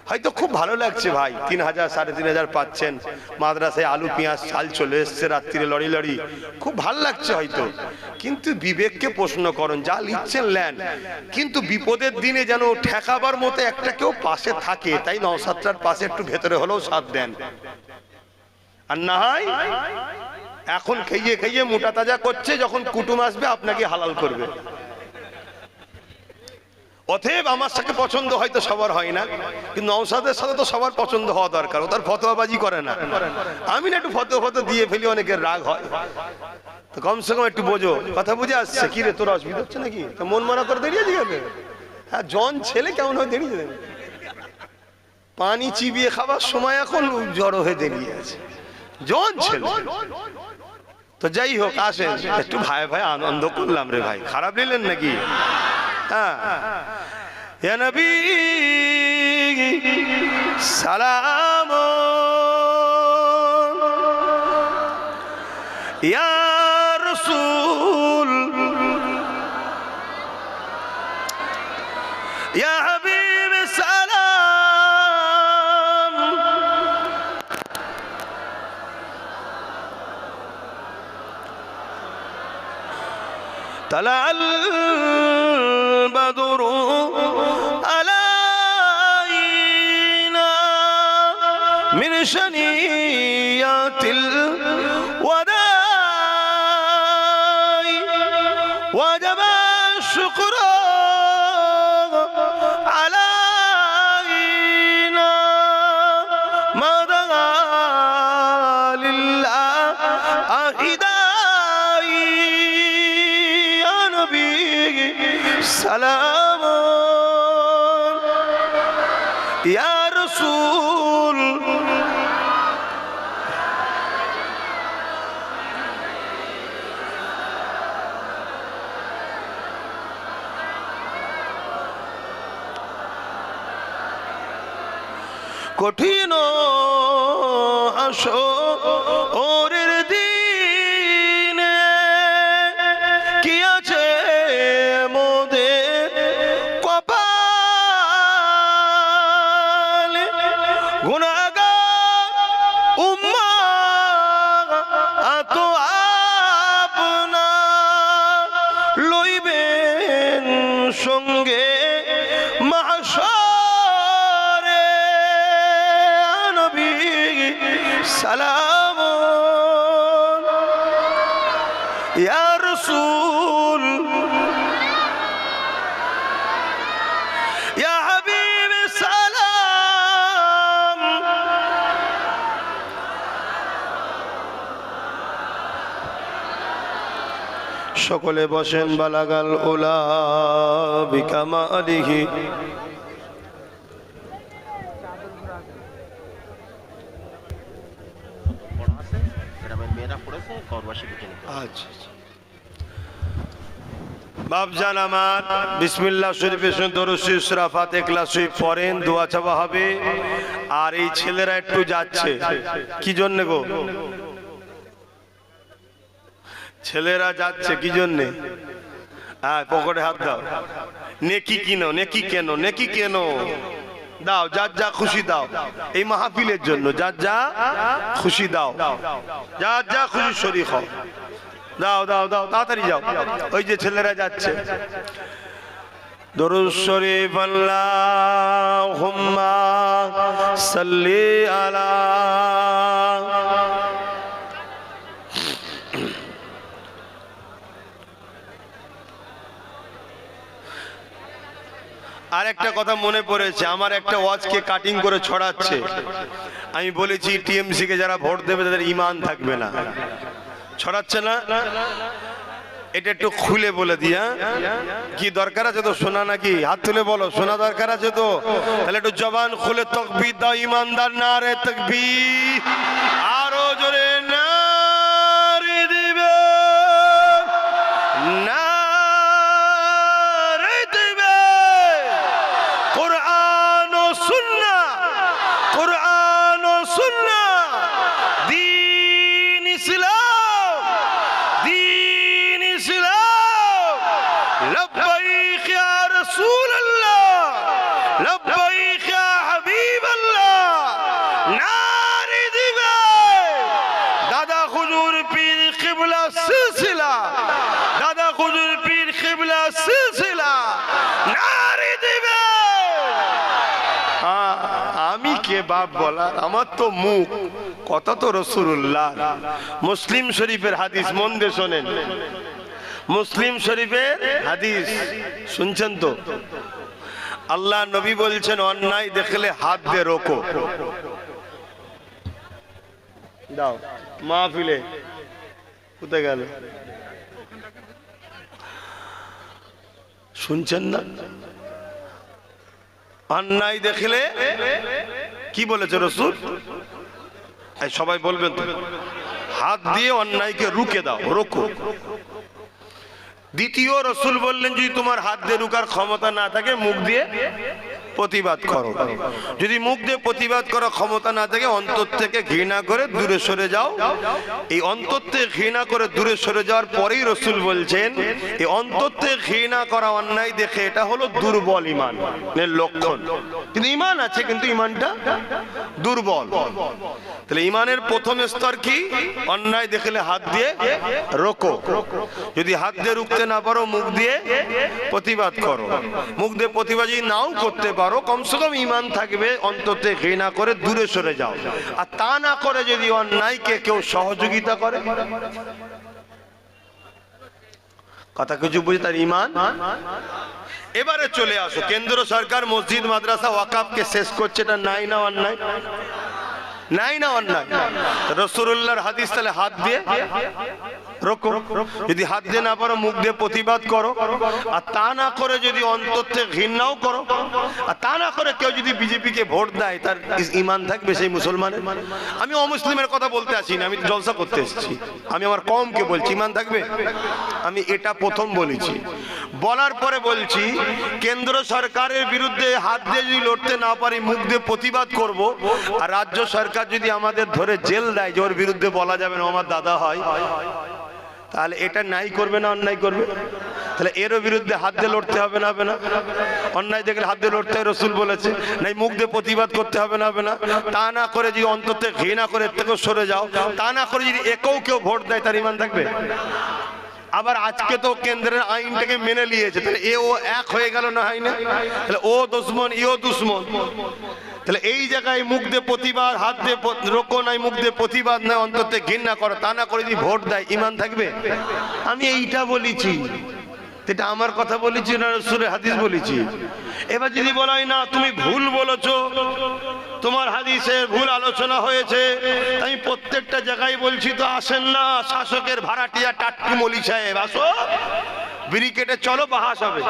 হয়তো খুব ভালো লাগছে ভাই, 3000 3500 পাচ্ছেন, মাদ্রাসায় আলু পেঁয়াজ চাল চলে এসছে, রাত্রিরে লড়ি লড়ি, খুব ভাল লাগছে হয়তো। কিন্তু বিবেককে প্রশ্ন করুন, যা লিখছেন লেন, কিন্তু বিপদের দিনে যেন ঠেকাবার মতো একটা কেউ পাশে থাকে। তাই নওশাদটার পাশে একটু ভেতরে হলেও সাথ দেন। আর না হয় এখন খেয়ে খেয়ে মোটা তাজা করছে, যখন কুটুম আসবে আপনাকে হালাল করবে। অতএব আমার সাথে পছন্দ হয়তো সবার হয় না, কিন্তু নওশাদের সাথে তো সবার পছন্দ হওয়া দরকার। ও তার ফতোয়াবাজি করে না। আমি না একটু ফতোয়া দিয়ে ফেলি, অনেকের রাগ হয়। তো কমসে কম একটু বোঝো, কথা বুঝে আসছে। কি রে, তোর অসুবিধা হচ্ছে নাকি? তো মন মানা করে দাঁড়িয়ে যাবে। হ্যাঁ, জন ছেলে কেমন হয়ে দাঁড়িয়ে যাবে? পানি চিবিয়ে খাবার সময় এখন জড়ো হয়ে দাঁড়িয়ে আছে, জন ছেলে। তো যাই হোক, আসেন একটু ভাই ভাই আনন্দ করলাম রে ভাই, খারাপ নিলেন নাকি? হ্যাঁ, ইয়া নবী সালাম, ইয়া রাসূল, ইয়া হাবিব সালাম, তালাল البدر علينا من شنيات الوداع وجب الشكر علينا ما دعا لله أهداي يا نبي سلام يا رسول কঠিন আসরের দিনে কি আছে মোদের কপালে, গুনাহগার উম্মাত তো আপনার লইবেন সঙ্গে মাহশরে, নবী সালাম ইয়া রাসূল ইয়া হাবিব সালাম। সকলে বসেন। বালাগাল উলা বিকামালিহি, বাপজান আমার বিসমিল্লাহ শরীফের সঙ্গে দরুদ শরীফ সূরা ফাতিহা ইখলাস শরীফ পড়েন, দোয়া চাওয়া হবে। আর এই ছেলেরা একটু যাচ্ছে কি জন্য গো? ছেলেরা যাচ্ছে কি জন্যে? হ্যাঁ, পকেটে হাত দাও। নেকি কিনো, নেকি কেন, নেকি কেন দাও, যার যা খুশি দাও। এই মাহফিলের জন্য যার যা খুশি দাও, যার যা খুশি শরীক হও। দাও দাও দাও, তাড়াতাড়ি যাও। ওই যে ছেলেরা যাচ্ছে। দরুদ শরীফ আল্লাহুম্মা সাল্লি আলা। আর একটা কথা মনে পড়েছে, আমার একটা ওয়াজকে কাটিং করে ছড়াচ্ছে। আমি বলেছি টিএমসি কে যারা ভোট দেবে তাদের ঈমান থাকবে না, ছড়াচ্ছে না। এটা একটু খুলে বলে দিয়া, কি দরকার আছে তো শোনা? নাকি হাত তুলে বলো, শোনা দরকার আছে তো? তাহলে একটু জবান খুলে তাকবীর দাও। ঈমানদার নারে তাকবীর, আরো জোরে নারে দিবে, নারে দিবে। কুরআন ও সুন্নাহ, কুরআন ও সুন্নাহ, দ্বীন ইসলাম, لبيك يا رسول الله، لبيك يا حبيب الله। নারে দিবে দাদা হুজুর পীর কিবলা সিলসিলা, দাদা হুজুর পীর কিবলা সিলসিলা, নারে দিবে। আমি কে বাপ বলার? আমার তো মুখ, কথা তো রাসূলুল্লাহ। মুসলিম শরীফের হাদিস, মন দিয়ে শোনেন। মুসলিম শরীফের হাদিস শুনছেন তো? আল্লাহ নবী বলছেন অন্যায় দেখলে হাত দিয়ে রোকো। দাও মাহফিলে কোথায় গেল? শুনছেন না? অন্যায় দেখলে কি বলেছে রাসূল? সবাই বলবেন তো, হাত দিয়ে অন্যায়কে রুখে দাও, রোকো। দ্বিতীয় রাসূল বললেন যদি তোমার হাত দিয়ে রুকার ক্ষমতা না থাকে মুখ দিয়ে প্রতিবাদ করো। যদি মুখ দিয়ে প্রতিবাদ করার ক্ষমতা না থাকে অন্তর থেকে ঘৃণা করে দূরে সরে যাও। এই অন্তর থেকে ঘৃণা করে দূরে সরে যাওয়ার পরেই রাসূল বলছেন এই অন্তর থেকে ঘৃণা করা অন্যায় দেখে এটা হলো দুর্বল ঈমানের লক্ষণ। কিন্তু ঈমান আছে, কিন্তু ঈমানটা দুর্বল। তাহলে ঈমানের প্রথম স্তর কি? অন্যায় দেখলে হাত দিয়ে রোকো। যদি হাত দিয়ে রুখতে না পারো মুখ দিয়ে প্রতিবাদ করো। মুখ দিয়ে প্রতিবাদ যদি নাও করতে পারো কমসে কম ঈমান থাকবে, অন্তর থেকে ঘৃণা করে দূরে সরে যাও। আর তা না করে যদি অন্যায়কে কেউ সহযোগিতা করে, কথা কিছু বুঝে, তার ঈমান। এবারে চলে আসো, কেন্দ্র সরকার মসজিদ মাদ্রাসা ওয়াকফকে শেষ করছে, এটা নাই না অন্যায়? নাই না অন্যায়? রাসূলুল্লাহর হাদিস, তাহলে হাত দিয়ে রোকো। যদি হাত দিয়ে না পারো মুখ দিয়ে প্রতিবাদ করো। আর তা না করে যদি অন্তর থেকে ঘৃণাও করো, আর তা না করে কেউ যদি বিজেপিকে ভোট দেয় তার ঈমান থাকবে সেই মুসলমানের? আমি অমুসলিমের কথা বলতে আসি না, আমি জলসা করতে এসেছি। আমি আমার কওমকে বলছি ঈমান থাকবে। আমি এটা প্রথম বলেছি, বলার পরে বলছি কেন্দ্র সরকারের বিরুদ্ধে হাত দিয়ে যদি লড়তে না পারি মুখ দিয়ে প্রতিবাদ করব। আর রাজ্য সরকার যদি আমাদের ধরে জেল দেয় যে ওর বিরুদ্ধে বলা যাবে না, আমার দাদা হয়, তাহলে এটা নাই করবে না অন্যায় করবে? তাহলে এরও বিরুদ্ধে হাত দিয়ে লড়তে হবে না? হবে না? অন্যায় দেখলে হাত দিয়ে লড়তে রাসূল বলেছে, নাই মুখ দিয়ে প্রতিবাদ করতে হবে না? হবে না? তা না করে যদি অন্তর থেকে ঘৃণা করে এর থেকে সরে যাও, তা না করে যদি একেও কেউ ভোট দেয় তার ঈমান থাকবে? আবার আজকে তো কেন্দ্রের আইনটাকে মেনে নিয়েছে, তাহলে এ ও এক হয়ে গেল না? হয় না? তাহলে ও দুশমন ইও দুশমন। তাহলে এই জায়গায় মুখ দিয়ে প্রতিবাদ, হাত দিয়ে রোকো নাই, মুখ দিয়ে প্রতিবাদ নাই, অন্তর থেকে ঘৃণা করো, তা না করে যদি ভোট দেয় ঈমান থাকবে? আমি এইটা বলেছি, এটা আমার কথা বলেছি না রাসূলের হাদিস বলেছি। এবার যদি বলা হয় না তুমি ভুল বলেছো, তোমার হাদিসের ভুল আলোচনা হয়েছে, আমি প্রত্যেকটা জায়গায় বলছি তো আসেন না শাসকের ভাড়াটিয়া টাট্টু মলি সাহেব, আসো ব্রিকেটে চলো, বাহাস হবে।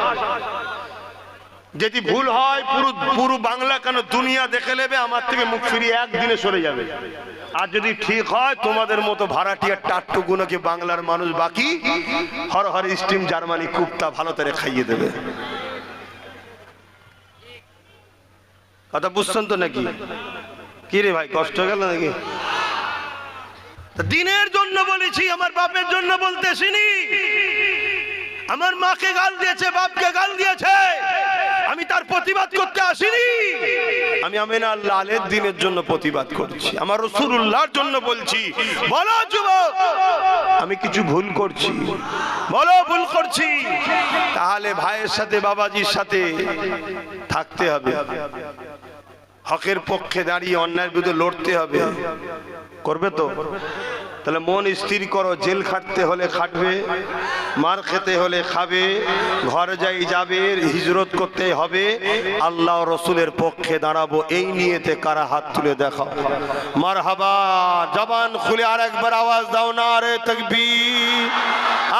যদি ভুল হয় পুরো বাংলা কেন দুনিয়া দেখে নেবে, আমার থেকে মুখ ফিরিয়ে একদিনে সরে যাবে। আর যদি ঠিক হয় তোমাদের মতো ভাড়াটিয়া টাট্টুগুলোকে বাংলার মানুষ বাকি হর হর স্টিম জার্মানি কুপ্তা ভালো করে খাইয়ে দেবে। কথা বুঝছেন তো নাকি? কি রে ভাই, কষ্ট গেল নাকি? দিনের জন্য বলেছি, আমার বাপের জন্য বলতে আসিনি। আমার মাকে গাল দিয়েছে, বাপকে গাল দিয়েছে, আমি তার প্রতিবাদ করতে আসিনি। আমি আমিনা লালের দিনের জন্য প্রতিবাদ করছি, আমার রাসূলুল্লাহর জন্য বলছি। বলো যুবক, আমি কিছু ভুল করছি, বলো ভুল করছি, তাহলে ভাইয়ের সাথে বাবাজির সাথে থাকতে হবে, হকের পক্ষে দাঁড়িয়ে অন্যায়ের বিরুদ্ধে লড়তে হবে। করবে তো? তাহলে মন স্থির করো, জেল খাটতে হলে খাটবে, মার খেতে হলে খাবে, ঘর যাই যাবে, হিজরত করতে হবে, আল্লাহ রসুলের পক্ষে দাঁড়াবো, এই নিয়েতে কারা হাত তুলে দেখাও। মারহাবা, জবান খুলে আর একবার আওয়াজ দাও না রে তাকবীর।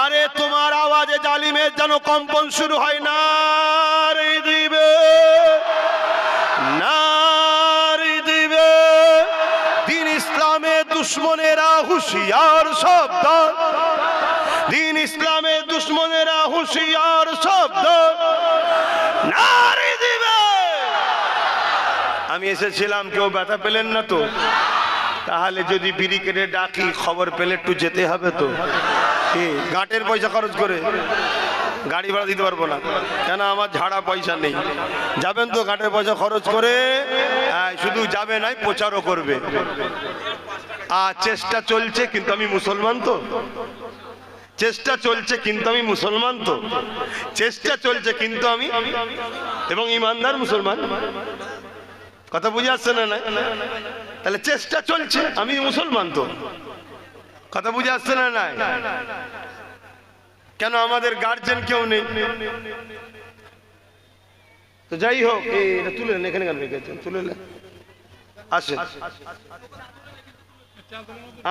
আরে তোমার আওয়াজে জালিমের যেন কম্পন শুরু হয় না রে দিবে না রে দিবে। দিন ইসলামের দুশ্মনেরা হুঁশিয়ার শব্দ, দিন ইসলামের দুশ্মনেরা হুঁশিয়ার শব্দ নারী দিবে। আমি এসেছিলাম, কেউ ব্যথা পেলেন না তো? তাহলে যদি বিড়ি কেটে ডাকি, খবর পেলে একটু যেতে হবে তো। কি গাঁটের পয়সা খরচ করে গাড়ি ভাড়া দিতে পারবো না, কেন আমার ঝাড়া পয়সা নেই। যাবেন তো গাঁটের পয়সা খরচ করে? শুধু যাবে নাই, প্রচারও করবে। আর চেষ্টা চলছে, কিন্তু আমি মুসলমান তো, চেষ্টা চলছে কিন্তু আমি মুসলমান তো, চেষ্টা চলছে কিন্তু আমি এবং ইমানদার মুসলমান। কথা বুঝে আসছে না? তাহলে চেষ্টা চলছে, আমি মুসলমান তো। কথা বুঝে আসছে না? কেন আমাদের গার্জেন কেউ নেই? তো যাই হোক, এটা তুলে নেন, এখানে কেন রেখেছেন? তুলে নেন, আসেন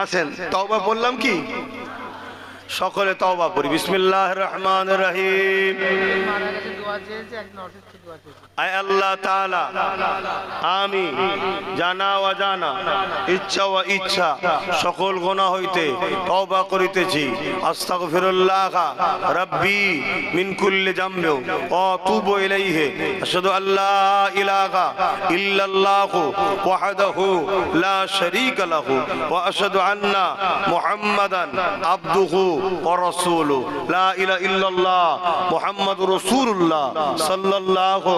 আসেন। তওবা বললাম কি? সকলে তওবা করি। বিসমিল্লাহির রহমানির রহিম। আয় আল্লাহ তাআলা, আমি জানা অজানা, ইচ্ছা ও ইচ্ছা সকল গুনাহ হইতে তওবা করিতেছি। আস্তাগফিরুল্লাহ রাব্বি মিন কুল্লি যামবি ওয়া আতুবু ইলাইহি। আশহাদু আল্লা ইলাহা ইল্লাল্লাহু ওয়াহদাহু লা শারীকা লাহু ওয়া আশহাদু আন্না মুহাম্মাদান আবদুহু ওয়া রাসূলুহু। লা ইলাহা ইল্লাল্লাহ মুহাম্মাদুর রাসূলুল্লাহ সাল্লাল্লাহু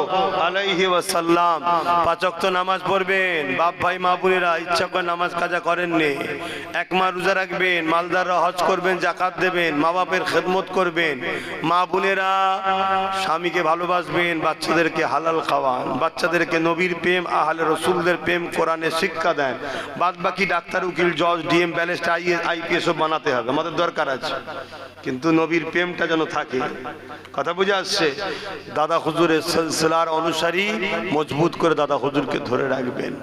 আলাইহি ওয়াসাল্লাম। পাঁচ ওয়াক্ত নামাজ পড়বেন। বাপ ভাই মা বোনেরা, ইচ্ছা করে নামাজ কাজা করেননি, এক মাস রোজা রাখবেন, মালদাররা হজ করবেন, যাকাত দেবেন, মা বাপের খেদমত করবেন। মা বোনেরা স্বামীকে ভালোবাসবেন, বাচ্চাদেরকে হালাল খাওয়ান, বাচ্চাদেরকে নবীর প্রেম, আহলে রসুলদের প্রেম, কোরআনের শিক্ষা দেন। বাদ বাকি ডাক্তার, উকিল, জজ, ডিএম, ব্যারিস্টার, আইপিএস সব বানাতে হবে, আমাদের দরকার আছে, কিন্তু নবীর প্রেমটা যেন থাকে। কথা বুঝে আসছে? দাদা হুজুরের সিলসিলার অনুসারী মজবুত করে দাদা হুজুরকে ধরে রাখবেন,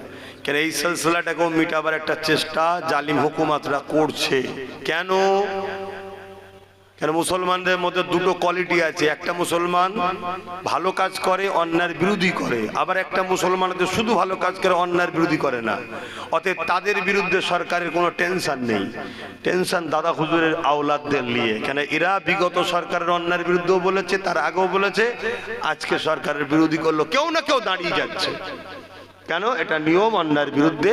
কেন এই সিলসিলাটাকেও মিটাবার একটা চেষ্টা জালিম হুকুমাতরা করছে। কেন? কেন মুসলমানদের মধ্যে দুটো কোয়ালিটি আছে, একটা মুসলমান ভালো কাজ করে, অন্যায়ের বিরোধী করে, আবার একটা মুসলমান শুধু ভালো কাজ করে, অন্যায়ের বিরোধী করে না। অতএব তাদের বিরুদ্ধে সরকারের কোনো টেনশন নেই, টেনশন দাদা হুজুরের আওলাদদের নিয়ে। কেন এরা বিগত সরকারের অন্যায়ের বিরুদ্ধেও বলেছে, তার আগেও বলেছে, আজকে সরকারের বিরোধী করলো, কেউ না কেউ দাঁড়িয়ে যাচ্ছে। কেন? এটা নিয়ম, অন্যায়ের বিরুদ্ধে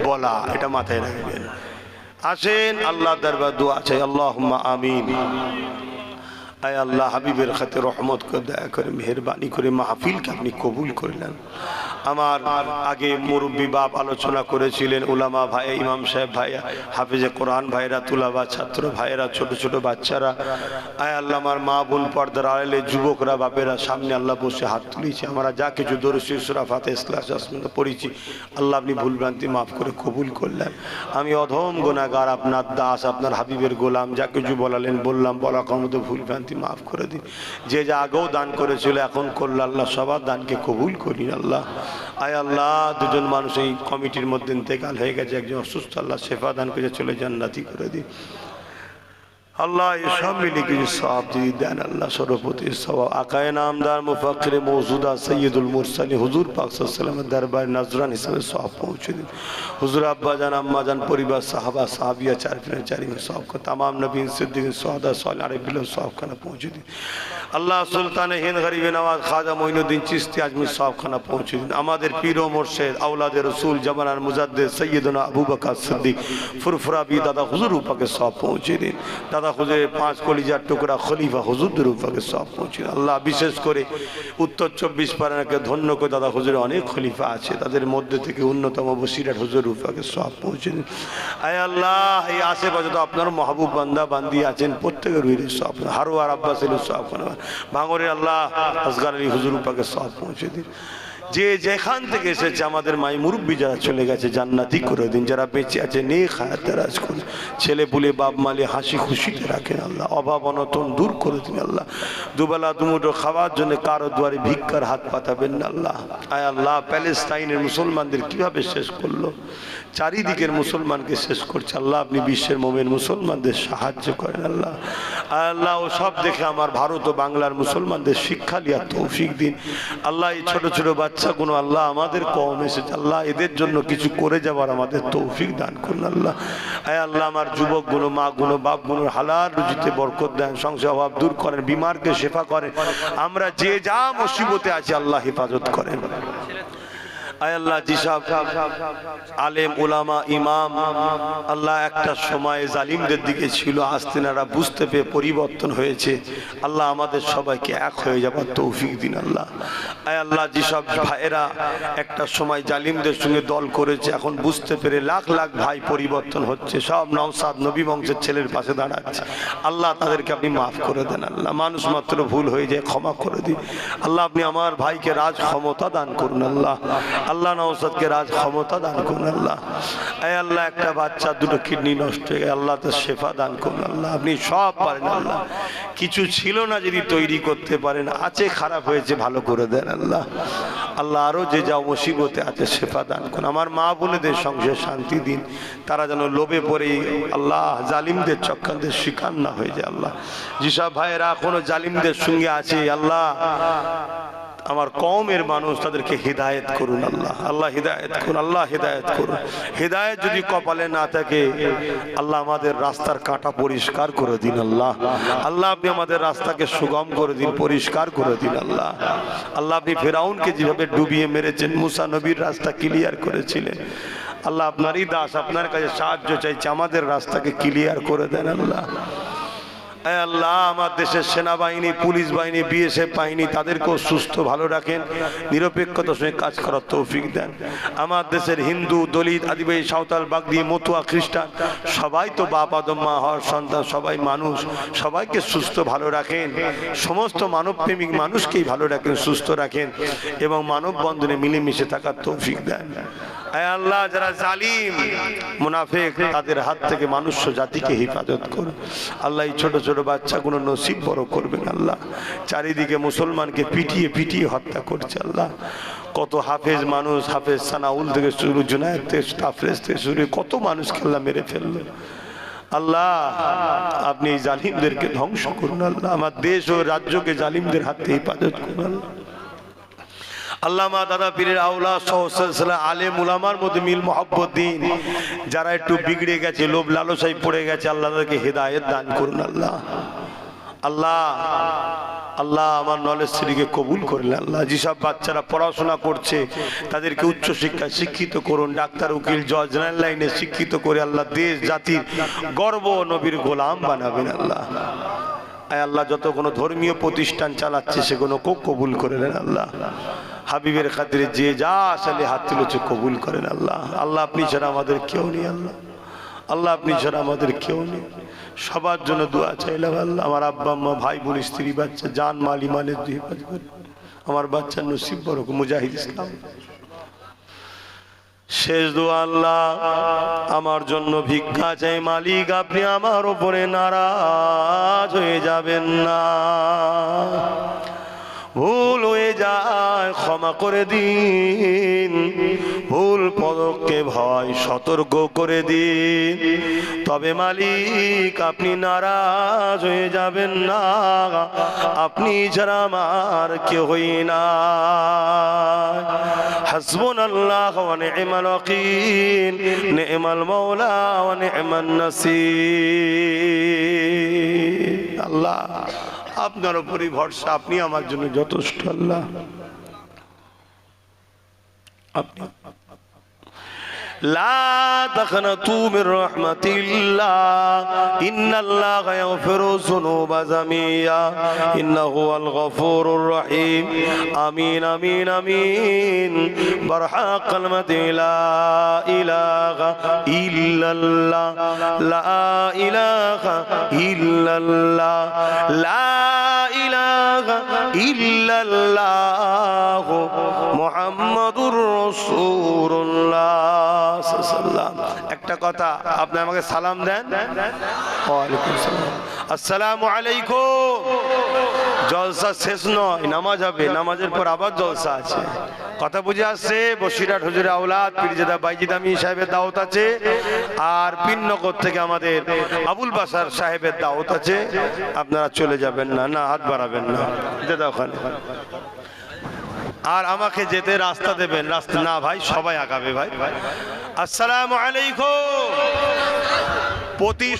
বলা, এটা মাথায় রাখবেন। আসেন আল্লাহ দরবার দোয়া চাই। আল্লাহুম্মা আমিন। আয় আল্লাহ, হাবিবের খাতে রহমত করে, দয়া করে, মেহেরবানি করে মাহফিলকে আপনি কবুল করলেন। আমার আগে মুরব্বী বাপ আলোচনা করেছিলেন, উলামা ভাই, ইমাম সাহেব ভাই, হাফেজে কোরআন ভাইরা, তুলাবা ছাত্র ভাইরা, ছোট ছোট বাচ্চারা, আয় আল্লাহ আমার মা বোন, পর্দার আড়ালে যুবকরা, বাপেরা সামনে আল্লাহ বসে হাত তুলেছে। আমরা যা কিছু দরুদ সূরা ফাতিহা ইখলাস আসমানে পড়েছি, আল্লাহ আপনি ভুলভ্রান্তি মাফ করে কবুল করলেন। আমি অধম গুনাহগার, আপনার দাস, আপনার হাবিবের গোলাম, যা কিছু বলালেন বললাম, বলা কমতে ভুলভ্রান্তি মাফ করে দিন। যে যা আগেও দান করেছিল, এখন করল, আল্লাহ সবার দানকে কবুল করিন। আল্লাহ আয় আল্লাহ, দুজন মানুষ এই কমিটির মধ্যে ইন্তেকাল হয়ে গেছে, একজন অসুস্থ, আল্লাহ শেফা দান করে চলে জান্নাতি করে দিন। আল্লাহ এসব মিলে কিছু সওয়াব যদি দেন আল্লাহ, সর্বপ্রতি সওয়াব আকায়ে নামদার মুফাক্কিরে মওজুদা সৈয়দুল মুরসালিন হুজুর পাক সাল্লাল্লাহু আলাইহি ওয়াসাল্লামের দরবারে নজরান হিসেবে সওয়াব পৌঁছে দিন। হুজুর আব্বা জান আম্মা জান পরিবার সাহাবা সাহাবিয়া চারিফিনে সওয়াব কা तमाम নবীন সিদ্দিকিন সুহাদা সালিহিন আলাইহিম সওয়াব খানা পৌঁছে দিন। আল্লাহ সুলতানে হিন্দ গরিবে নওয়াজ খাজা মঈনুদ্দিন চিশতি আজমির সওয়াব খানা পৌঁছে দিন। আমাদের পীর ও মুর্শিদ আওলাদে রাসূল জামানার মুজাদ্দিদ সৈয়দনা আবু বকর সিদ্দিক ফুরফুরাবি দাদা হুজুর পাকে সওয়াব পৌঁছে দিন। দাদা হুজুরের 5 কলিজার টুকরা খলিফা হুজুরদের পাকে সওয়াব পৌঁছে দিন। আল্লাহ বিশেষ করে উত্তর 24 পরগনাকে ধন্য করে দাদা হুজুরের অনেক খলিফা আছে, তাদের মধ্যে থেকে অন্যতম বসিরহাট হুজুর পাকে সওয়াব পৌঁছে দিন। আয় আল্লাহ এই আশেপাশে তো আপনার মাহবুব বান্দা বান্দি আছেন, প্রত্যেকের রুহের সওয়াব, হারোয়ার আব্বাসের সওয়াব, ভাঙরে আল্লাহ আসগার আলী হুজুর পাকে সওয়াব পৌঁছে দিন। যে যেখান থেকে এসেছে আমাদের মাই মুরব্বী যারা চলে গেছে জান্নাতি করে দিন, যারা বেঁচে আছে নেক হায়াত রাজ করুন, ছেলে পুলে বাপ মালে হাসি খুশিতে রাখেন আল্লাহ, অভাব অনটন দূর করে দিন আল্লাহ। দুবেলা দুমুঠো খাওয়ার জন্য কারো দুয়ারে ভিক্ষার হাত পাতাবেন না আল্লাহ। আয় আল্লাহ প্যালেস্টাইনের মুসলমানদের কিভাবে শেষ করলো, চারিদিকের মুসলমানকে শেষ করছে আল্লাহ, আপনি বিশ্বের মোমেন মুসলমানদের সাহায্য করেন আল্লাহ। আয় আল্লাহ ও সব দেখে আমার ভারত ও বাংলার মুসলমানদের শিক্ষা লিয়ার তৌফিক দিন আল্লাহ। এই ছোট ছোট বাচ্চাগুলো আল্লাহ আমাদের কম এসেছে আল্লাহ, এদের জন্য কিছু করে যাবার আমাদের তৌফিক দান করুন আল্লাহ। আয় আল্লাহ আমার যুবকগুলো মাগুলো বাপগুলোর হালাল রুজিতে বরকত দেন, সংসার অভাব দূর করেন, বিমারকে শেফা করেন, আমরা যে যা মুসিবতে আছি আল্লাহ হেফাজত করেন। আয় আল্লাহ যেসব আলেম উলামা ইমাম আল্লাহ একটা সময় জালিমদের দিকে ছিল, আজ তেনারা বুঝতে পেরে পরিবর্তন হয়েছে আল্লাহ, আমাদের সবাইকে এক হয়ে যাবার তৌফিক দিন আল্লাহ। আয় আল্লাহ যেসব ভাইয়েরা একটা সময় জালিমদের সঙ্গে দল করেছে, এখন বুঝতে পেরে লাখ লাখ ভাই পরিবর্তন হচ্ছে, সব নওশাদ নবী বংশের ছেলের পাশে দাঁড়াচ্ছে আল্লাহ, তাদেরকে আপনি মাফ করে দেন আল্লাহ। মানুষ মাত্র ভুল হয়ে যায়, ক্ষমা করে দিন আল্লাহ। আপনি আমার ভাইকে রাজ ক্ষমতা দান করুন আল্লাহ, আল্লাহ নওশাদকে রাজ ক্ষমতা দান করুন আল্লাহ। আয় আল্লাহ একটা বাচ্চা দুটো কিডনি নষ্ট হয়ে গেছে আল্লাহ, তার শেফা দান করুন আল্লাহ, আপনি সব পারেন আল্লাহ। কিছু ছিল না যদি তৈরি করতে পারেন, আছে খারাপ হয়েছে ভালো করে দেন আল্লাহ। আল্লাহ আরো যে যা মুসিবতে আছে শেফা দান করুন। আমার মা বোনেদের সংসারে শান্তি দিন, তারা যেন লোভে পড়ে আল্লাহ জালিমদের চক্রান্তের শিকার না হয়ে যায় আল্লাহ। যেসব ভাইয়েরা এখনো জালিমদের সঙ্গে আছে আল্লাহ, আমার কওমের মানুষ তাদেরকে হিদায়াত করুন আল্লাহ, আল্লাহ হিদায়াত করুন আল্লাহ, হিদায়াত করুন। হিদায়াত যদি কপালে না থাকে আল্লাহ আমাদের রাস্তার কাঁটা পরিষ্কার করে দিন আল্লাহ, আল্লাহ আপনি আমাদের রাস্তাকে সুগম করে দিন, পরিষ্কার করে দিন আল্লাহ। আল্লাহ আপনি ফেরাউনকে যেভাবে ডুবিয়ে মেরেছেন, মুসা নবীর রাস্তা ক্লিয়ার করেছিলেন আল্লাহ, আপনারই দাস আপনার কাছে সাহায্য চাইছে, আমাদের রাস্তাকে ক্লিয়ার করে দেন আল্লাহ। আল্লাহ আমার দেশের সেনাবাহিনী পুলিশ বাহিনী বিএসএফ বাহিনী তাদেরকেও সুস্থ ভালো রাখেন, নিরপেক্ষতার সঙ্গে কাজ করার তৌফিক দেন। আমার দেশের হিন্দু দলিত আদিবাসী সাঁওতাল বাগদি মতুয়া খ্রিস্টান সবাই তো বাপ আদম মা হওয়ার সন্তান, সবাই মানুষ, সবাইকে সুস্থ ভালো রাখেন, সমস্ত মানবপ্রেমিক মানুষকেই ভালো রাখেন, সুস্থ রাখেন এবং মানব বন্ধনে মিলেমিশে থাকার তৌফিক দেন। আয় আল্লাহ যারা জালিম মুনাফিক তাদের হাত থেকে মানুষ জাতিকে হেফাজত করুন আল্লাহ। এই ছোট ছোট বাচ্চাগুলো নসিব বড় করবেন আল্লাহ, চারিদিকে মুসলমানকে পিটিয়ে পিটিয়ে হত্যা করছে আল্লাহ। কত হাফেজ মানুষ, হাফেজ সানাউল থেকে শুরু জুনায়েদ থেকে তাফরেজ থেকে শুরু কত মানুষকে আল্লাহ মেরে ফেললো আল্লাহ। আপনি এই জালিমদেরকে ধ্বংস করুন আল্লাহ, আমার দেশ ও রাজ্যকে জালিমদের হাত থেকে হেফাজত করুন আল্লাহ। আল্লামা দাদা পীরের আওলাদ সহসা আলেম উলামার মধ্যে মিল মোহাব্বত দিন, যারা একটু বিগড়ে গেছে লোভ লালসায় পড়ে গেছে আল্লাহ তাদেরকে হেদায়েত দান করুন আল্লাহ। আল্লাহ আল্লাহ আমার নলেজ শ্রীকে কবুল করলেন আল্লাহ। যেসব বাচ্চারা পড়াশোনা করছে তাদেরকে উচ্চ শিক্ষায় শিক্ষিত করুন, ডাক্তার উকিল জজ জেনারেল লাইনে শিক্ষিত করে আল্লাহ দেশ জাতির গর্ব নবীর গোলাম বানাবেন আল্লাহ। আল্লাহ যত কোনো ধর্মীয় প্রতিষ্ঠান চালাচ্ছে সেগুলো খুব কবুল করে নেন আল্লাহ। হাবিবের খাতিরে যে যা আসলে হাত তুলেছে কবুল করেন আল্লাহ। আল্লাহ আপনি ছাড়া আমাদের কেউ নেই আল্লাহ, আল্লাহ আপনি ছাড়া আমাদের কেউ নেই। সবার জন্য দোয়া চাইলাম আল্লাহ। আমার আব্বা আম্মা ভাই বোন স্ত্রী বাচ্চা জান মালি মালের হেফাজত করে আমার বাচ্চার নসিব বড় মুজাহিদ ইসলাম। শেষ দোয়া আল্লাহ আমার জন্য ভিক্ষা চাই মালিক, আপনি আমার উপরে নারাজ হয়ে যাবেন না। ভুল হয়ে যায় ক্ষমা করে দিন, ভুল পদক্ষেপ হয় সতর্ক করে দিন। তবে মালিক আপনি নারাজ হয়ে যাবেন না, আপনি ছাড়া আমার কেউই না। হাসবুনাল্লাহু ওয়া নি'মাল ওয়াকিল, নি'মাল মাওলা ওয়া নি'মান নাসির। আল্লাহ আপনার উপরই ভরসা, আপনি আমার জন্য যথেষ্ট। আল্লাহ আপনি لا تقنطوا من رحمة الله إن الله يغفر الذنوب جميعا إنه هو الغفور الرحيم آمين آمين آمين برحق كلمة لا إله إلا الله لا إله إلا الله لا إله إلا الله محمد رسول الله। একটা কথা, আপনি আমাকে সালাম দেন। ওয়ালাইকুম সালাম, আসসালামু আলাইকুম। জলসা শেষ নয়, নামাজ হবে, নামাজের পর আবার জলসা আছে। কথা বুঝে আসছে? বসিরহাট হুজুরে আওলাদ পীরজাদা বাইজিদ আমিন সাহেবের দাওয়াত আছে, আর পিননগর থেকে আমাদের আবুল বাসার সাহেবের দাওয়াত আছে। আপনারা চলে যাবেন না, না হাত বাড়াবেন না, যেটা ওখানে। আর আমাকে যেতে রাস্তা দেবেন, রাস্তা না ভাই, সবাই আগাবে ভাই। আসসালামু আলাইকুম। প্রতি